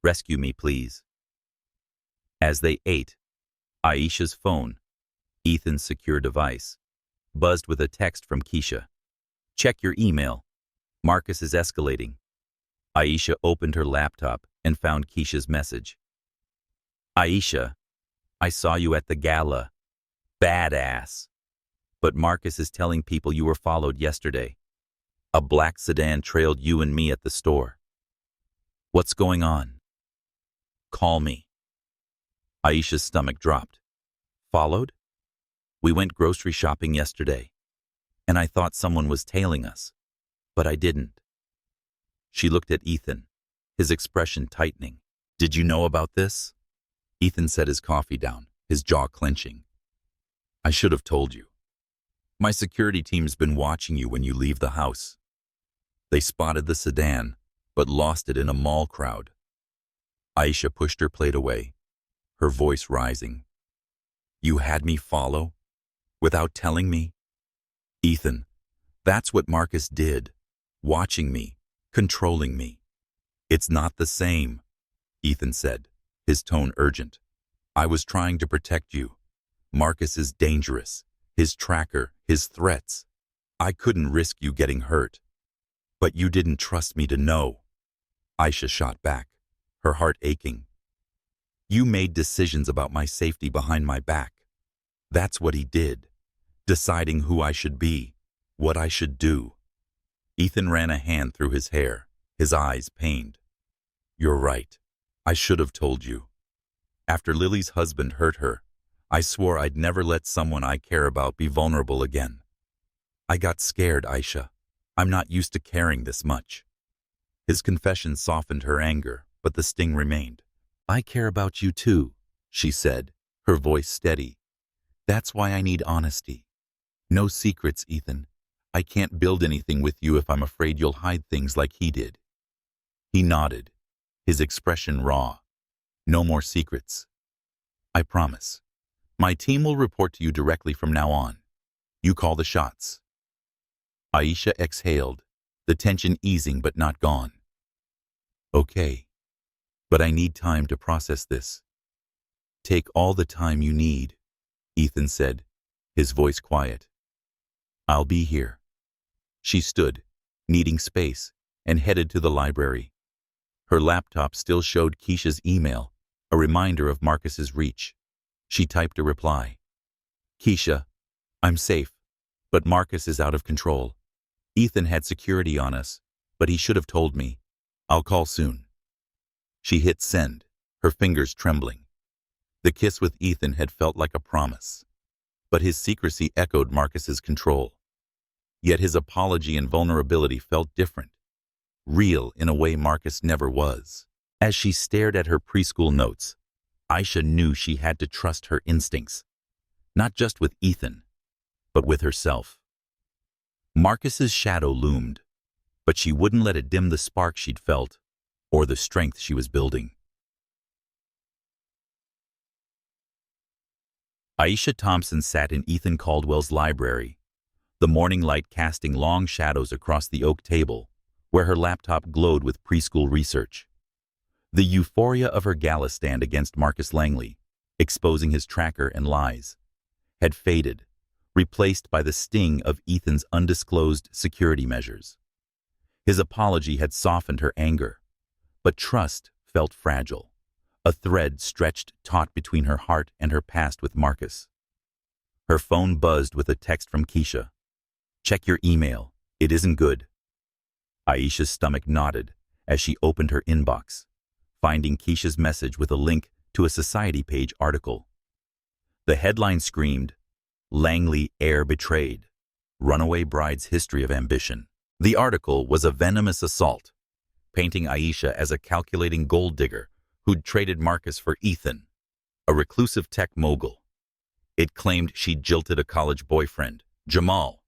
"Rescue me, please." As they ate, Aisha's phone, Ethan's secure device, buzzed with a text from Keisha. "Check your email. Marcus is escalating." Aisha opened her laptop and found Keisha's message. "Aisha, I saw you at the gala. Badass. But Marcus is telling people you were followed yesterday. A black sedan trailed you and me at the store. What's going on? Call me." Aisha's stomach dropped. "Followed? We went grocery shopping yesterday, and I thought someone was tailing us, but I didn't." She looked at Ethan, his expression tightening. "Did you know about this?" Ethan set his coffee down, his jaw clenching. "I should have told you. My security team's been watching you when you leave the house. They spotted the sedan, but lost it in a mall crowd." Aisha pushed her plate away, her voice rising. "You had me follow? Without telling me?" "Ethan, that's what Marcus did. Watching me, controlling me." "It's not the same," Ethan said, his tone urgent. "I was trying to protect you, Marcus is dangerous. His tracker, his threats. I couldn't risk you getting hurt. But you didn't trust me to know. Aisha shot back, her heart aching. You made decisions about my safety behind my back. That's what he did, deciding who I should be, what I should do. Ethan ran a hand through his hair, his eyes pained. You're right. I should have told you. After Lily's husband hurt her, I swore I'd never let someone I care about be vulnerable again. I got scared, Aisha. I'm not used to caring this much. His confession softened her anger, but the sting remained. I care about you too, she said, her voice steady. That's why I need honesty. No secrets, Ethan. I can't build anything with you if I'm afraid you'll hide things like he did. He nodded, his expression raw. No more secrets. I promise. My team will report to you directly from now on. You call the shots. Aisha exhaled, the tension easing but not gone. Okay. But I need time to process this. Take all the time you need, Ethan said, his voice quiet. I'll be here. She stood, needing space, and headed to the library. Her laptop still showed Keisha's email, a reminder of Marcus's reach. She typed a reply. Keisha, I'm safe, but Marcus is out of control. Ethan had security on us, but he should have told me. I'll call soon. She hit send, her fingers trembling. The kiss with Ethan had felt like a promise, but his secrecy echoed Marcus's control. Yet his apology and vulnerability felt different, real in a way Marcus never was. As she stared at her preschool notes, Aisha knew she had to trust her instincts, not just with Ethan, but with herself. Marcus's shadow loomed, but she wouldn't let it dim the spark she'd felt or the strength she was building. Aisha Thompson sat in Ethan Caldwell's library, the morning light casting long shadows across the oak table, where her laptop glowed with preschool research. The euphoria of her gala stand against Marcus Langley, exposing his tracker and lies, had faded, replaced by the sting of Ethan's undisclosed security measures. His apology had softened her anger, but trust felt fragile, a thread stretched taut between her heart and her past with Marcus. Her phone buzzed with a text from Keisha. Check your email. It isn't good. Aisha's stomach knotted as she opened her inbox, finding Keisha's message with a link to a Society page article. The headline screamed, Langley heir betrayed. Runaway bride's history of ambition. The article was a venomous assault, painting Aisha as a calculating gold digger who'd traded Marcus for Ethan, a reclusive tech mogul. It claimed she'd jilted a college boyfriend, Jamal,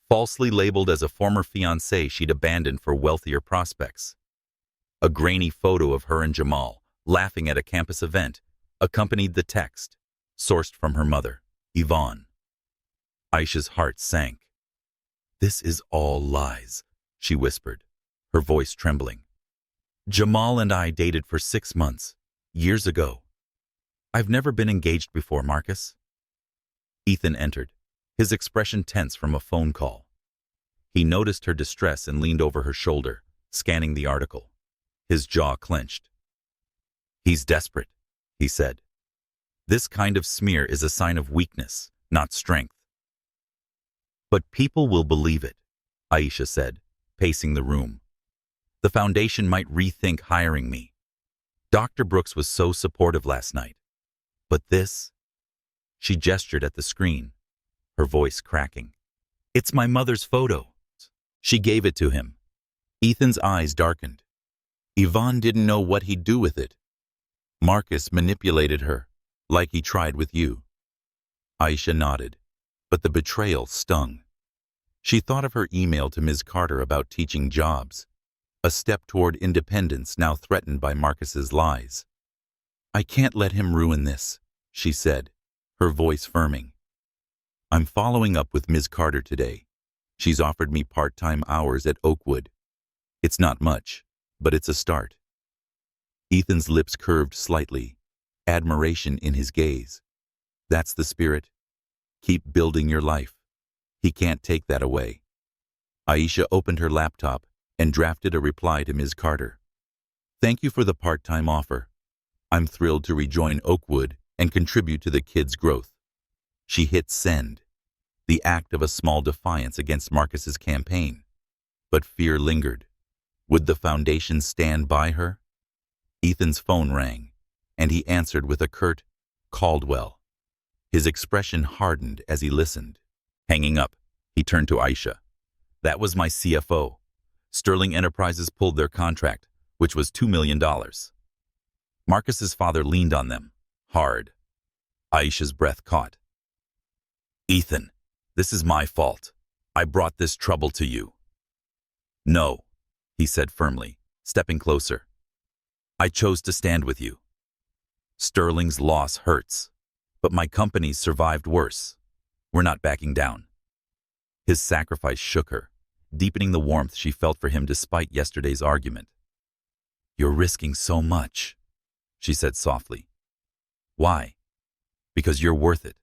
falsely labeled as a former fiancé she'd abandoned for wealthier prospects. A grainy photo of her and Jamal, laughing at a campus event, accompanied the text, sourced from her mother, Yvonne. Aisha's heart sank. This is all lies, she whispered, her voice trembling. Jamal and I dated for 6 months, years ago. I've never been engaged before, Marcus. Ethan entered, his expression tense from a phone call. He noticed her distress and leaned over her shoulder, scanning the article. His jaw clenched. He's desperate, he said. This kind of smear is a sign of weakness, not strength. But people will believe it, Aisha said, pacing the room. The foundation might rethink hiring me. Dr. Brooks was so supportive last night. But this? She gestured at the screen, her voice cracking. It's my mother's photo. She gave it to him. Ethan's eyes darkened. Yvonne didn't know what he'd do with it. Marcus manipulated her, like he tried with you. Aisha nodded, but the betrayal stung. She thought of her email to Ms. Carter about teaching jobs, a step toward independence now threatened by Marcus's lies. I can't let him ruin this, she said, her voice firming. I'm following up with Ms. Carter today. She's offered me part-time hours at Oakwood. It's not much, but it's a start. Ethan's lips curved slightly, admiration in his gaze. That's the spirit, Keep building your life. He can't take that away. Aisha opened her laptop and drafted a reply to Ms. Carter. Thank you for the part-time offer. I'm thrilled to rejoin Oakwood and contribute to the kids' growth. She hit send, the act of a small defiance against Marcus's campaign. But fear lingered. Would the foundation stand by her? Ethan's phone rang, and he answered with a curt, "Caldwell." His expression hardened as he listened. Hanging up, he turned to Aisha. That was my CFO. Sterling Enterprises pulled their contract, which was $2 million. Marcus's father leaned on them, hard. Aisha's breath caught. Ethan, this is my fault. I brought this trouble to you. No, he said firmly, stepping closer. I chose to stand with you. Sterling's loss hurts, but my companies survived worse. We're not backing down. His sacrifice shook her, deepening the warmth she felt for him despite yesterday's argument. You're risking so much, she said softly. Why? Because you're worth it,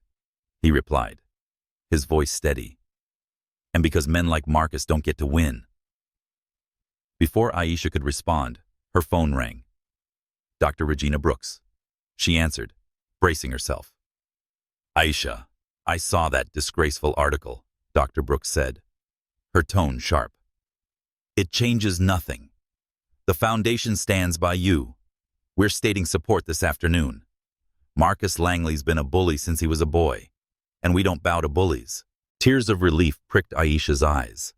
he replied, his voice steady. And because men like Marcus don't get to win. Before Aisha could respond, her phone rang. Dr. Regina Brooks. She answered, bracing herself. Aisha, I saw that disgraceful article, Dr. Brooks said, her tone sharp. It changes nothing. The foundation stands by you. We're stating support this afternoon. Marcus Langley's been a bully since he was a boy, and we don't bow to bullies. Tears of relief pricked Aisha's eyes.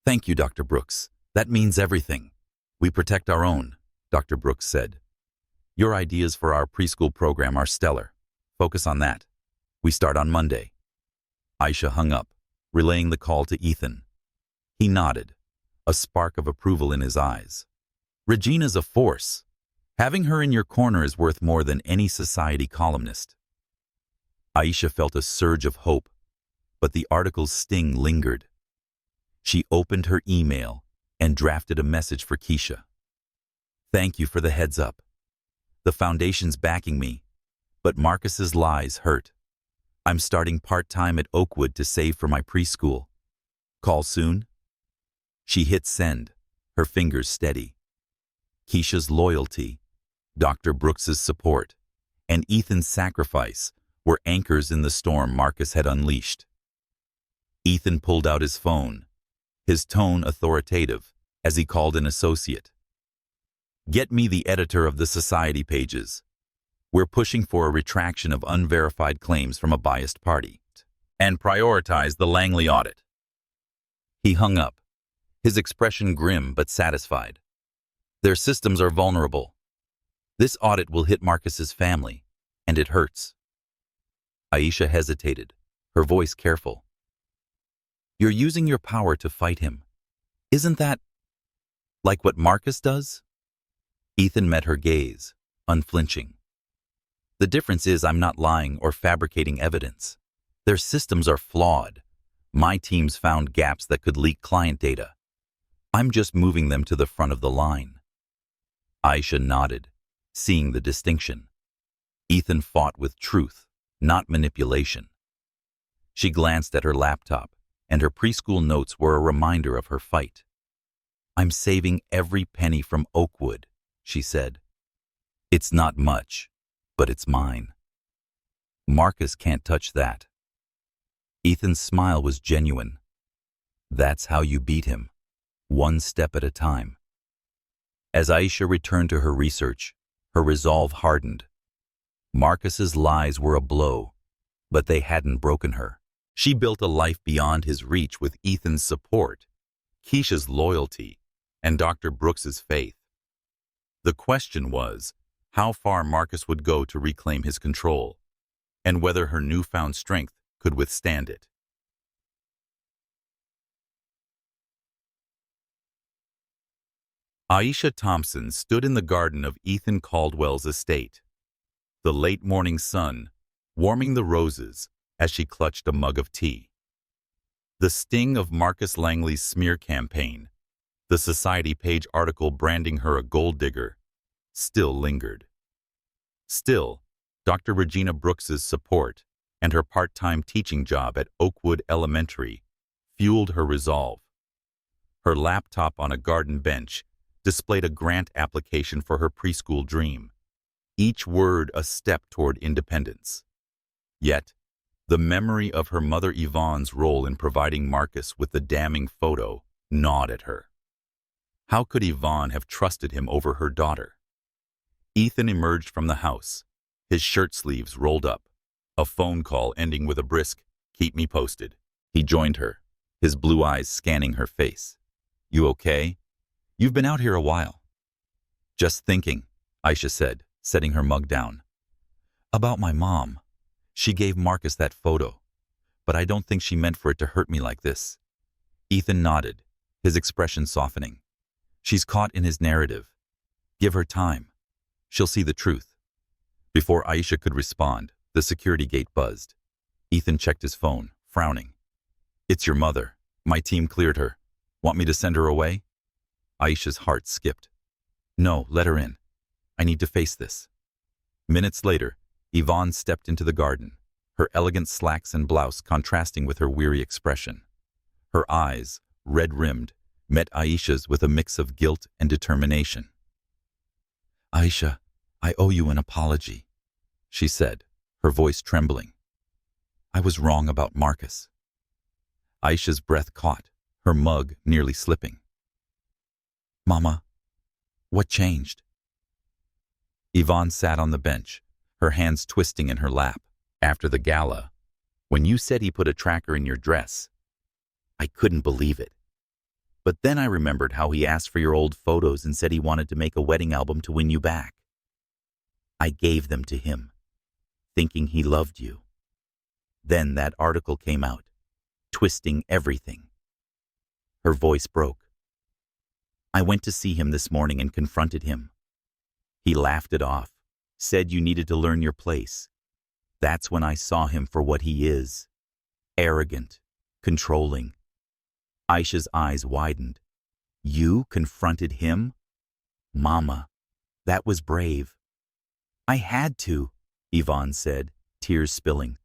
Thank you, Dr. Brooks. That means everything. We protect our own, Dr. Brooks said. Your ideas for our preschool program are stellar. Focus on that. We start on Monday. Aisha hung up, relaying the call to Ethan. He nodded, a spark of approval in his eyes. Regina's a force. Having her in your corner is worth more than any society columnist. Aisha felt a surge of hope, but the article's sting lingered. She opened her email and drafted a message for Keisha. Thank you for the heads up. The foundation's backing me, but Marcus's lies hurt. I'm starting part-time at Oakwood to save for my preschool. Call soon? She hit send, her fingers steady. Keisha's loyalty, Dr. Brooks's support, and Ethan's sacrifice were anchors in the storm Marcus had unleashed. Ethan pulled out his phone, his tone authoritative, as he called an associate. Get me the editor of the society pages. We're pushing for a retraction of unverified claims from a biased party, and prioritize the Langley audit. He hung up, his expression grim but satisfied. Their systems are vulnerable. This audit will hit Marcus's family, and it hurts. Aisha hesitated, her voice careful. You're using your power to fight him. Isn't that like what Marcus does? Ethan met her gaze, unflinching. The difference is I'm not lying or fabricating evidence. Their systems are flawed. My teams found gaps that could leak client data. I'm just moving them to the front of the line. Aisha nodded, seeing the distinction. Ethan fought with truth, not manipulation. She glanced at her laptop, and her preschool notes were a reminder of her fight. I'm saving every penny from Oakwood, she said. It's not much, but it's mine. Marcus can't touch that. Ethan's smile was genuine. That's how you beat him, one step at a time. As Aisha returned to her research, her resolve hardened. Marcus's lies were a blow, but they hadn't broken her. She built a life beyond his reach with Ethan's support, Keisha's loyalty, and Dr. Brooks's faith. The question was how far Marcus would go to reclaim his control, and whether her newfound strength could withstand it. Aisha Thompson stood in the garden of Ethan Caldwell's estate, the late morning sun warming the roses as she clutched a mug of tea. The sting of Marcus Langley's smear campaign, the society page article branding her a gold digger, still lingered. Still, Dr. Regina Brooks's support and her part-time teaching job at Oakwood Elementary fueled her resolve. Her laptop on a garden bench displayed a grant application for her preschool dream, each word a step toward independence. Yet, the memory of her mother Yvonne's role in providing Marcus with the damning photo gnawed at her. How could Yvonne have trusted him over her daughter? Ethan emerged from the house, his shirt sleeves rolled up, a phone call ending with a brisk, "Keep me posted." He joined her, his blue eyes scanning her face. "You okay? You've been out here a while." "Just thinking," Aisha said, setting her mug down. "About my mom. She gave Marcus that photo, but I don't think she meant for it to hurt me like this." Ethan nodded, his expression softening. "She's caught in his narrative. Give her time. She'll see the truth." Before Aisha could respond, the security gate buzzed. Ethan checked his phone, frowning. "It's your mother. My team cleared her. Want me to send her away?" Aisha's heart skipped. "No, let her in. I need to face this." Minutes later, Yvonne stepped into the garden, her elegant slacks and blouse contrasting with her weary expression. Her eyes, red-rimmed, met Aisha's with a mix of guilt and determination. "Aisha, I owe you an apology," she said, her voice trembling. "I was wrong about Marcus." Aisha's breath caught, her mug nearly slipping. "Mama, what changed?" Yvonne sat on the bench, her hands twisting in her lap. "After the gala, when you said he put a tracker in your dress, I couldn't believe it. But then I remembered how he asked for your old photos and said he wanted to make a wedding album to win you back. I gave them to him, thinking he loved you. Then that article came out, twisting everything." Her voice broke. "I went to see him this morning and confronted him. He laughed it off, said you needed to learn your place. That's when I saw him for what he is. Arrogant, controlling." Aisha's eyes widened. "You confronted him? Mama, that was brave." "I had to," Yvonne said, tears spilling.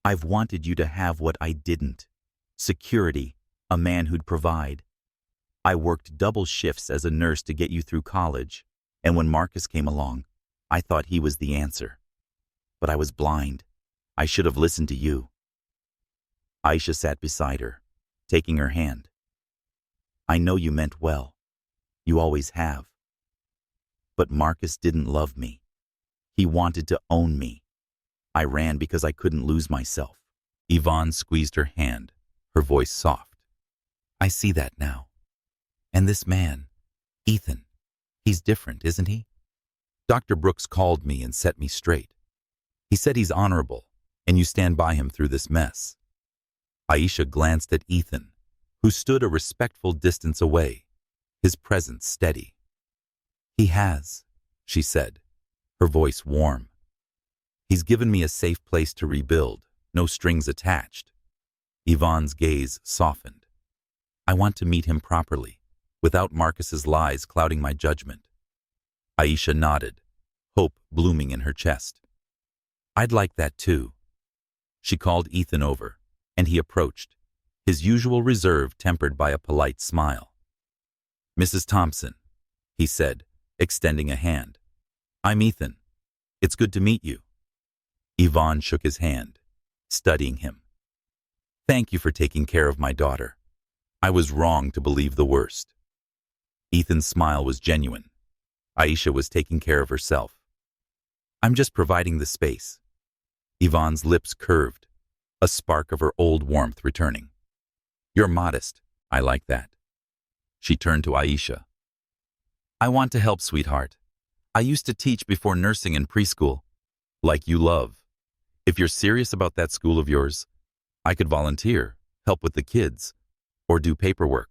"I've wanted you to have what I didn't. Security, a man who'd provide. I worked double shifts as a nurse to get you through college, and when Marcus came along, I thought he was the answer. But I was blind. I should have listened to you." Aisha sat beside her, taking her hand. "I know you meant well. You always have. But Marcus didn't love me. He wanted to own me. I ran because I couldn't lose myself." Yvonne squeezed her hand, her voice soft. "I see that now. And this man, Ethan, he's different, isn't he? Dr. Brooks called me and set me straight. He said he's honorable, and you stand by him through this mess." Aisha glanced at Ethan, who stood a respectful distance away, his presence steady. "He has," she said, her voice warm. "He's given me a safe place to rebuild, no strings attached." Yvonne's gaze softened. "I want to meet him properly, without Marcus's lies clouding my judgment." Aisha nodded, hope blooming in her chest. "I'd like that too." She called Ethan over, and he approached, his usual reserve tempered by a polite smile. "Mrs. Thompson," he said, extending a hand. "I'm Ethan. It's good to meet you." Yvonne shook his hand, studying him. "Thank you for taking care of my daughter. I was wrong to believe the worst." Ethan's smile was genuine. Aisha was taking care of herself. "I'm just providing the space." Yvonne's lips curved, a spark of her old warmth returning. "You're modest. I like that." She turned to Aisha. "I want to help, sweetheart. I used to teach before nursing and preschool. Like you love. If you're serious about that school of yours, I could volunteer, help with the kids, or do paperwork."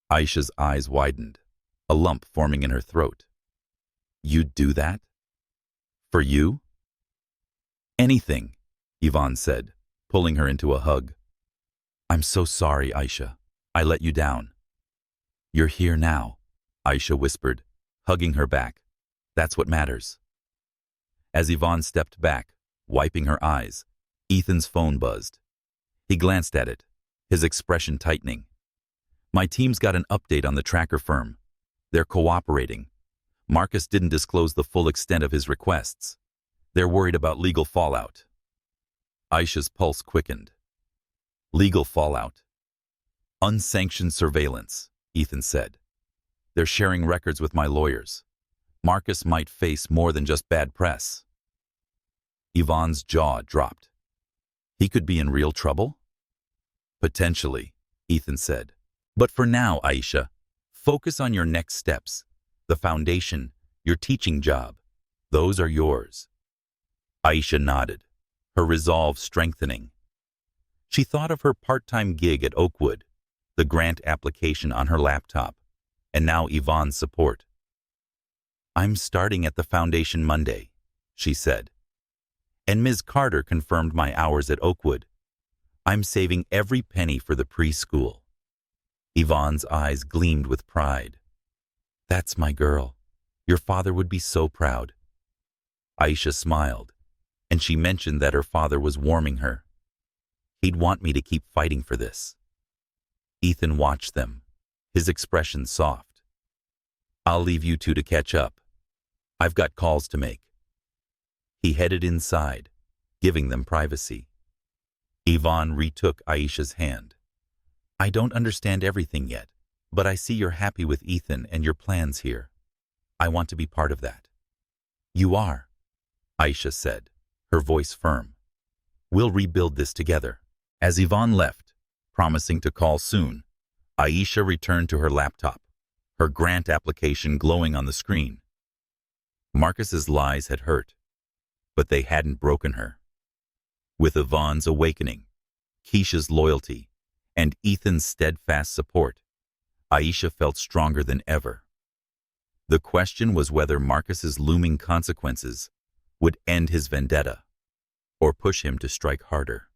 Aisha's eyes widened, a lump forming in her throat. "You'd do that? For you?" "Anything," Yvonne said, pulling her into a hug. "I'm so sorry, Aisha. I let you down." "You're here now," Aisha whispered, hugging her back. "That's what matters." As Yvonne stepped back, wiping her eyes, Ethan's phone buzzed. He glanced at it, his expression tightening. My team's got an update on the tracker firm. They're cooperating. Marcus didn't disclose the full extent of his requests. They're worried about legal fallout. Aisha's pulse quickened. Legal fallout. Unsanctioned surveillance, Ethan said. They're sharing records with my lawyers. Marcus might face more than just bad press. Yvonne's jaw dropped. He could be in real trouble? Potentially, Ethan said. But for now, Aisha, focus on your next steps. The foundation, your teaching job. Those are yours. Aisha nodded, her resolve strengthening. She thought of her part-time gig at Oakwood, the grant application on her laptop, and now Yvonne's support. I'm starting at the foundation Monday, she said. And Ms. Carter confirmed my hours at Oakwood. I'm saving every penny for the preschool. Yvonne's eyes gleamed with pride. That's my girl. Your father would be so proud. Aisha smiled, and she mentioned that her father was warming her. He'd want me to keep fighting for this. Ethan watched them, his expression soft. I'll leave you two to catch up. I've got calls to make. He headed inside, giving them privacy. Yvonne retook Aisha's hand. I don't understand everything yet, but I see you're happy with Ethan and your plans here. I want to be part of that. You are, Aisha said, her voice firm. We'll rebuild this together. As Yvonne left, promising to call soon, Aisha returned to her laptop, her grant application glowing on the screen. Marcus's lies had hurt, but they hadn't broken her. With Yvonne's awakening, Keisha's loyalty, and Ethan's steadfast support, Aisha felt stronger than ever. The question was whether Marcus's looming consequences would end his vendetta or push him to strike harder.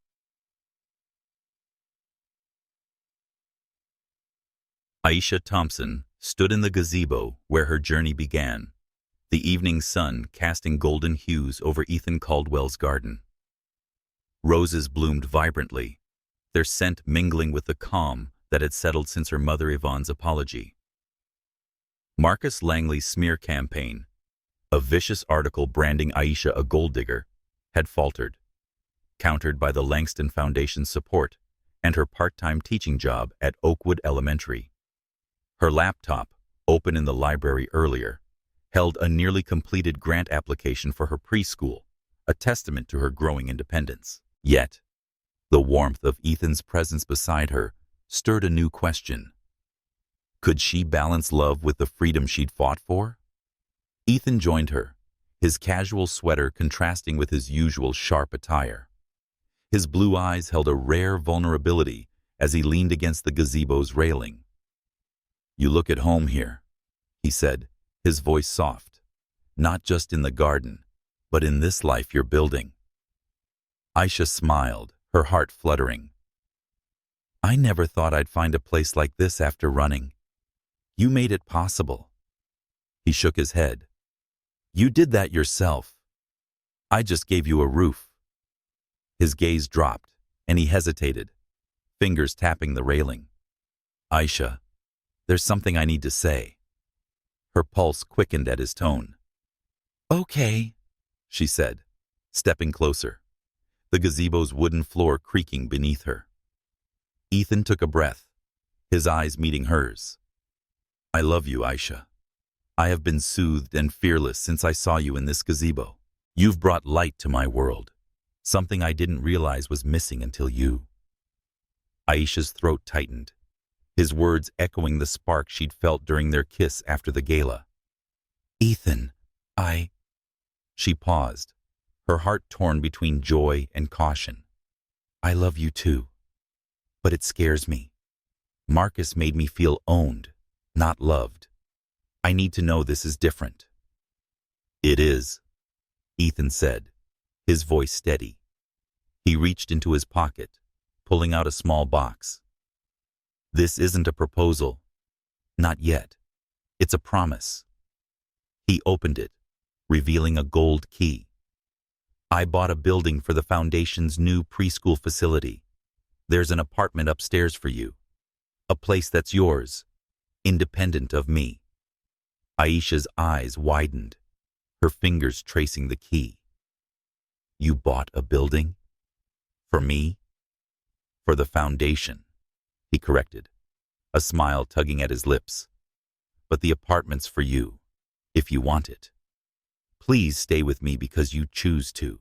Aisha Thompson stood in the gazebo where her journey began, the evening sun casting golden hues over Ethan Caldwell's garden. Roses bloomed vibrantly, their scent mingling with the calm that had settled since her mother Yvonne's apology. Marcus Langley's smear campaign, a vicious article branding Aisha a gold digger, had faltered, countered by the Langston Foundation's support and her part-time teaching job at Oakwood Elementary. Her laptop, open in the library earlier, held a nearly completed grant application for her preschool, a testament to her growing independence. Yet, the warmth of Ethan's presence beside her stirred a new question. Could she balance love with the freedom she'd fought for? Ethan joined her, his casual sweater contrasting with his usual sharp attire. His blue eyes held a rare vulnerability as he leaned against the gazebo's railing. You look at home here, he said, his voice soft. Not just in the garden, but in this life you're building. Aisha smiled, her heart fluttering. I never thought I'd find a place like this after running. You made it possible. He shook his head. You did that yourself. I just gave you a roof. His gaze dropped, and he hesitated, fingers tapping the railing. Aisha, there's something I need to say. Her pulse quickened at his tone. Okay, she said, stepping closer, the gazebo's wooden floor creaking beneath her. Ethan took a breath, his eyes meeting hers. I love you, Aisha. I have been soothed and fearless since I saw you in this gazebo. You've brought light to my world, something I didn't realize was missing until you. Aisha's throat tightened, his words echoing the spark she'd felt during their kiss after the gala. Ethan, She paused, her heart torn between joy and caution. I love you too, but it scares me. Marcus made me feel owned, not loved. I need to know this is different. It is, Ethan said, his voice steady. He reached into his pocket, pulling out a small box. This isn't a proposal. Not yet. It's a promise. He opened it, revealing a gold key. I bought a building for the Foundation's new preschool facility. There's an apartment upstairs for you. A place that's yours, independent of me. Aisha's eyes widened, her fingers tracing the key. You bought a building? For me? For the Foundation, he corrected, a smile tugging at his lips. But the apartment's for you, if you want it. Please stay with me because you choose to,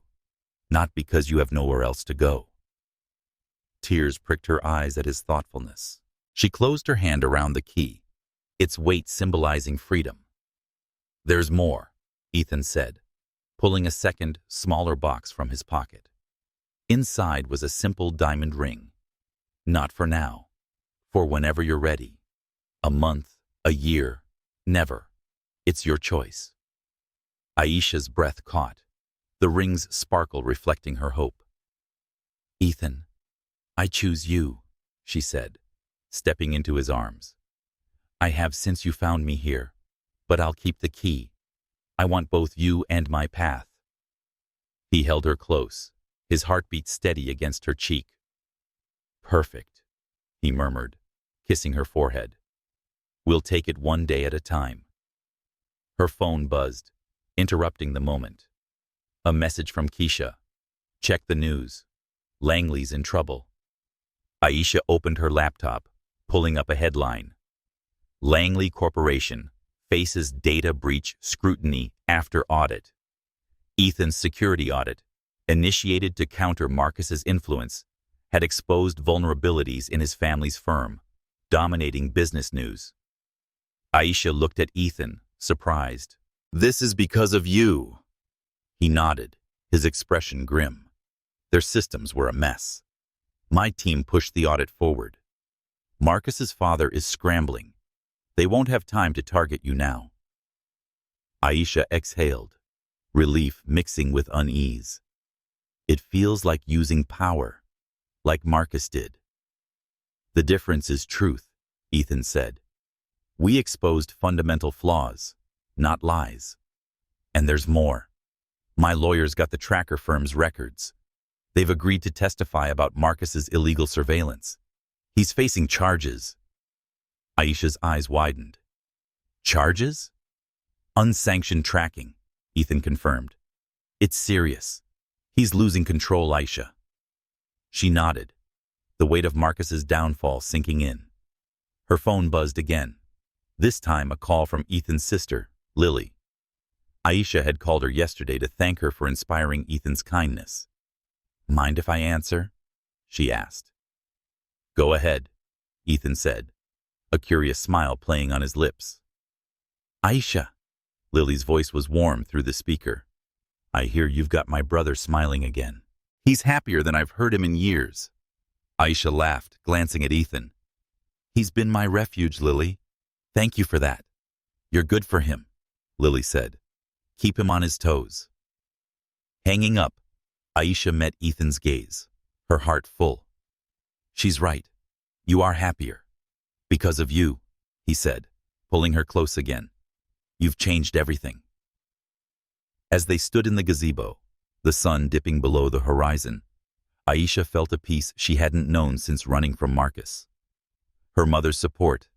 not because you have nowhere else to go. Tears pricked her eyes at his thoughtfulness. She closed her hand around the key, its weight symbolizing freedom. There's more, Ethan said, pulling a second, smaller box from his pocket. Inside was a simple diamond ring. Not for now, for whenever you're ready. A month, a year, never. It's your choice. Aisha's breath caught, the ring's sparkle reflecting her hope. Ethan, I choose you, she said, stepping into his arms. I have since you found me here, but I'll keep the key. I want both you and my path. He held her close, his heartbeat steady against her cheek. Perfect, he murmured, kissing her forehead. We'll take it one day at a time. Her phone buzzed, interrupting the moment. A message from Keisha. Check the news. Langley's in trouble. Aisha opened her laptop, pulling up a headline. Langley Corporation faces data breach scrutiny after audit. Ethan's security audit, initiated to counter Marcus's influence, had exposed vulnerabilities in his family's firm, dominating business news. Aisha looked at Ethan, surprised. This is because of you. He nodded, his expression grim. Their systems were a mess. My team pushed the audit forward. Marcus's father is scrambling. They won't have time to target you now. Aisha exhaled, relief mixing with unease. It feels like using power, like Marcus did. The difference is truth, Ethan said. We exposed fundamental flaws, not lies. And there's more. My lawyers got the tracker firm's records. They've agreed to testify about Marcus's illegal surveillance. He's facing charges. Aisha's eyes widened. Charges? Unsanctioned tracking, Ethan confirmed. It's serious. He's losing control, Aisha. She nodded, the weight of Marcus's downfall sinking in. Her phone buzzed again, this time a call from Ethan's sister, Lily. Aisha had called her yesterday to thank her for inspiring Ethan's kindness. Mind if I answer? She asked. Go ahead, Ethan said, a curious smile playing on his lips. Aisha, Lily's voice was warm through the speaker. I hear you've got my brother smiling again. He's happier than I've heard him in years. Aisha laughed, glancing at Ethan. He's been my refuge, Lily. Thank you for that. You're good for him, Lily said. Keep him on his toes. Hanging up, Aisha met Ethan's gaze, her heart full. She's right. You are happier. Because of you, he said, pulling her close again. You've changed everything. As they stood in the gazebo, the sun dipping below the horizon, Aisha felt a peace she hadn't known since running from Marcus. Her mother's support,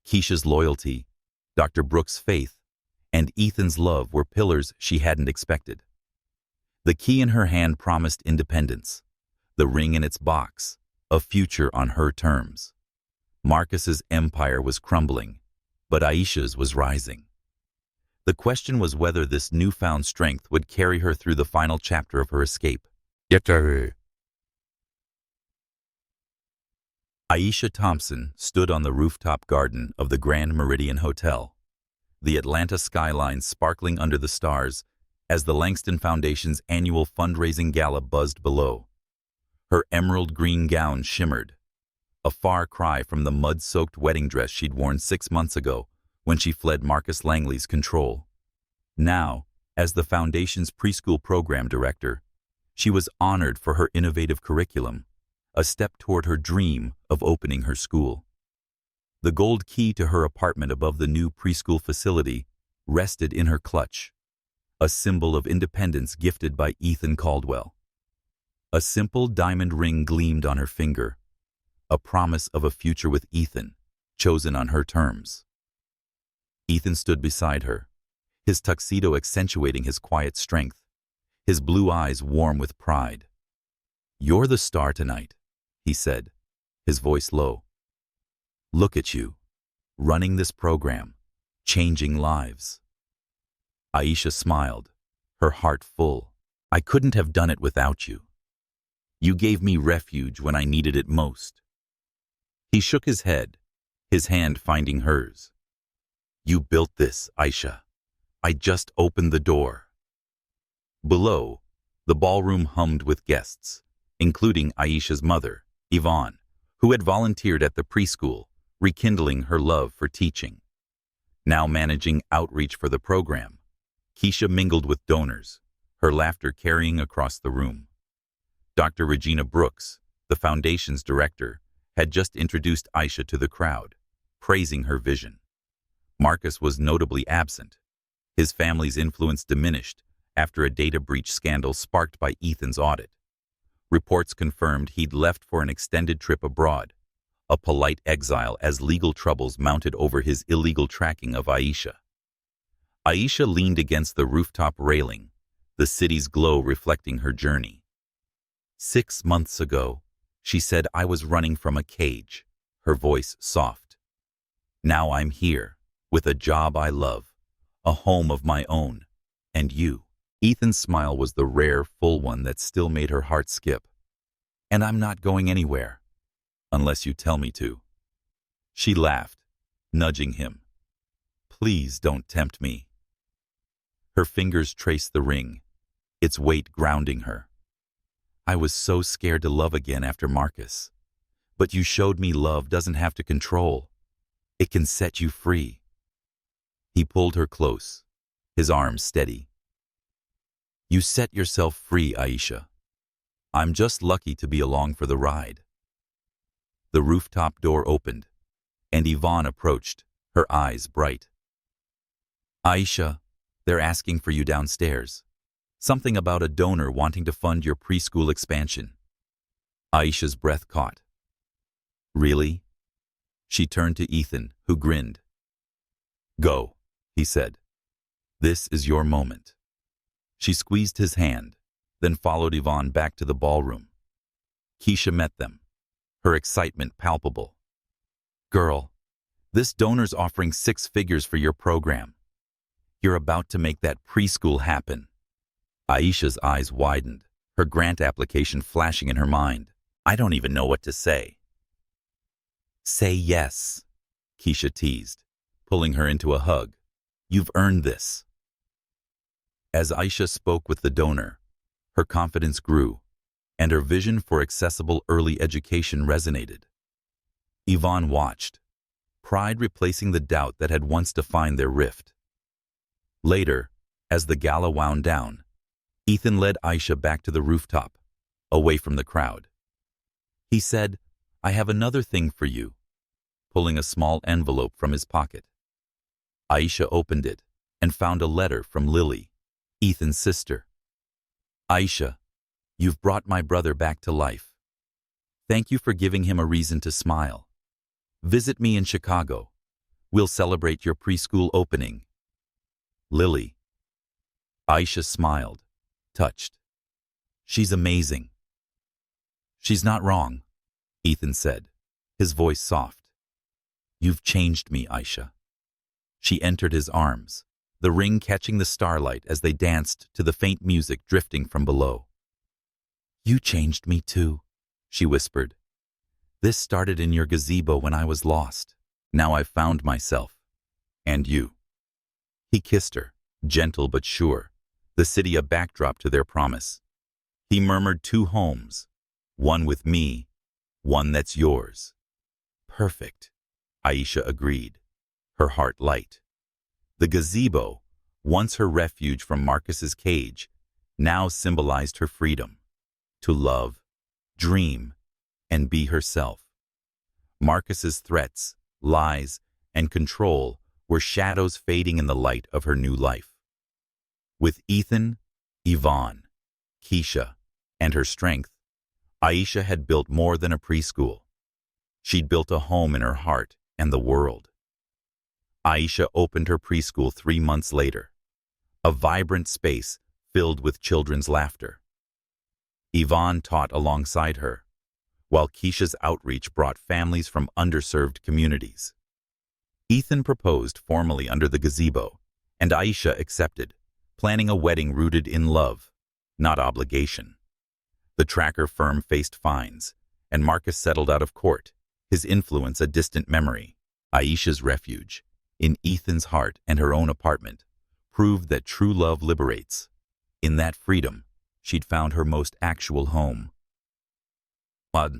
Keisha's loyalty, Dr. Brooks' faith, and Ethan's love were pillars she hadn't expected. The key in her hand promised independence, the ring in its box, a future on her terms. Marcus's empire was crumbling, but Aisha's was rising. The question was whether this newfound strength would carry her through the final chapter of her escape. Aisha Thompson stood on the rooftop garden of the Grand Meridian Hotel, the Atlanta skyline sparkling under the stars as the Langston Foundation's annual fundraising gala buzzed below. Her emerald green gown shimmered, a far cry from the mud-soaked wedding dress she'd worn 6 months ago when she fled Marcus Langley's control. Now, as the Foundation's preschool program director, she was honored for her innovative curriculum, a step toward her dream of opening her school. The gold key to her apartment above the new preschool facility rested in her clutch, a symbol of independence gifted by Ethan Caldwell. A simple diamond ring gleamed on her finger, a promise of a future with Ethan, chosen on her terms. Ethan stood beside her, his tuxedo accentuating his quiet strength, his blue eyes warm with pride. "You're the star tonight," he said, his voice low. "Look at you, running this program, changing lives." Aisha smiled, her heart full. "I couldn't have done it without you. You gave me refuge when I needed it most." He shook his head, his hand finding hers. "You built this, Aisha. I just opened the door." Below, the ballroom hummed with guests, including Aisha's mother, Yvonne, who had volunteered at the preschool, rekindling her love for teaching. Now managing outreach for the program, Keisha mingled with donors, her laughter carrying across the room. Dr. Regina Brooks, the foundation's director, had just introduced Aisha to the crowd, praising her vision. Marcus was notably absent. His family's influence diminished after a data breach scandal sparked by Ethan's audit. Reports confirmed he'd left for an extended trip abroad, a polite exile as legal troubles mounted over his illegal tracking of Aisha. Aisha leaned against the rooftop railing, the city's glow reflecting her journey. 6 months ago, she said, I was running from a cage, her voice soft. Now I'm here, with a job I love, a home of my own, and you. Ethan's smile was the rare, full one that still made her heart skip. And I'm not going anywhere, unless you tell me to. She laughed, nudging him. Please don't tempt me. Her fingers traced the ring, its weight grounding her. I was so scared to love again after Marcus. But you showed me love doesn't have to control. It can set you free. He pulled her close, his arms steady. You set yourself free, Aisha. I'm just lucky to be along for the ride. The rooftop door opened, and Yvonne approached, her eyes bright. Aisha, they're asking for you downstairs. Something about a donor wanting to fund your preschool expansion. Aisha's breath caught. Really? She turned to Ethan, who grinned. Go, he said. This is your moment. She squeezed his hand, then followed Yvonne back to the ballroom. Keisha met them, her excitement palpable. Girl, this donor's offering 6 figures for your program. You're about to make that preschool happen. Aisha's eyes widened, her grant application flashing in her mind. I don't even know what to say. Say yes, Keisha teased, pulling her into a hug. You've earned this. As Aisha spoke with the donor, her confidence grew, and her vision for accessible early education resonated. Yvonne watched, pride replacing the doubt that had once defined their rift. Later, as the gala wound down, Ethan led Aisha back to the rooftop, away from the crowd. He said, I have another thing for you, pulling a small envelope from his pocket. Aisha opened it and found a letter from Lily, Ethan's sister. Aisha, you've brought my brother back to life. Thank you for giving him a reason to smile. Visit me in Chicago. We'll celebrate your preschool opening. Lily. Aisha smiled, touched. She's amazing. She's not wrong, Ethan said, his voice soft. You've changed me, Aisha. She entered his arms, the ring catching the starlight as they danced to the faint music drifting from below. You changed me too, she whispered. This started in your gazebo when I was lost. Now I've found myself. And you. He kissed her, gentle but sure, the city a backdrop to their promise. He murmured 2 homes, one with me, one that's yours. Perfect, Aisha agreed, her heart light. The gazebo, once her refuge from Marcus's cage, now symbolized her freedom to love, dream, and be herself. Marcus's threats, lies, and control were shadows fading in the light of her new life. With Ethan, Yvonne, Keisha, and her strength, Aisha had built more than a preschool. She'd built a home in her heart and the world. Aisha opened her preschool 3 months later, a vibrant space filled with children's laughter. Yvonne taught alongside her, while Keisha's outreach brought families from underserved communities. Ethan proposed formally under the gazebo, and Aisha accepted, planning a wedding rooted in love, not obligation. The tracker firm faced fines, and Marcus settled out of court, his influence a distant memory. Aisha's refuge, in Ethan's heart and her own apartment, proved that true love liberates. In that freedom, she'd found her most actual home. But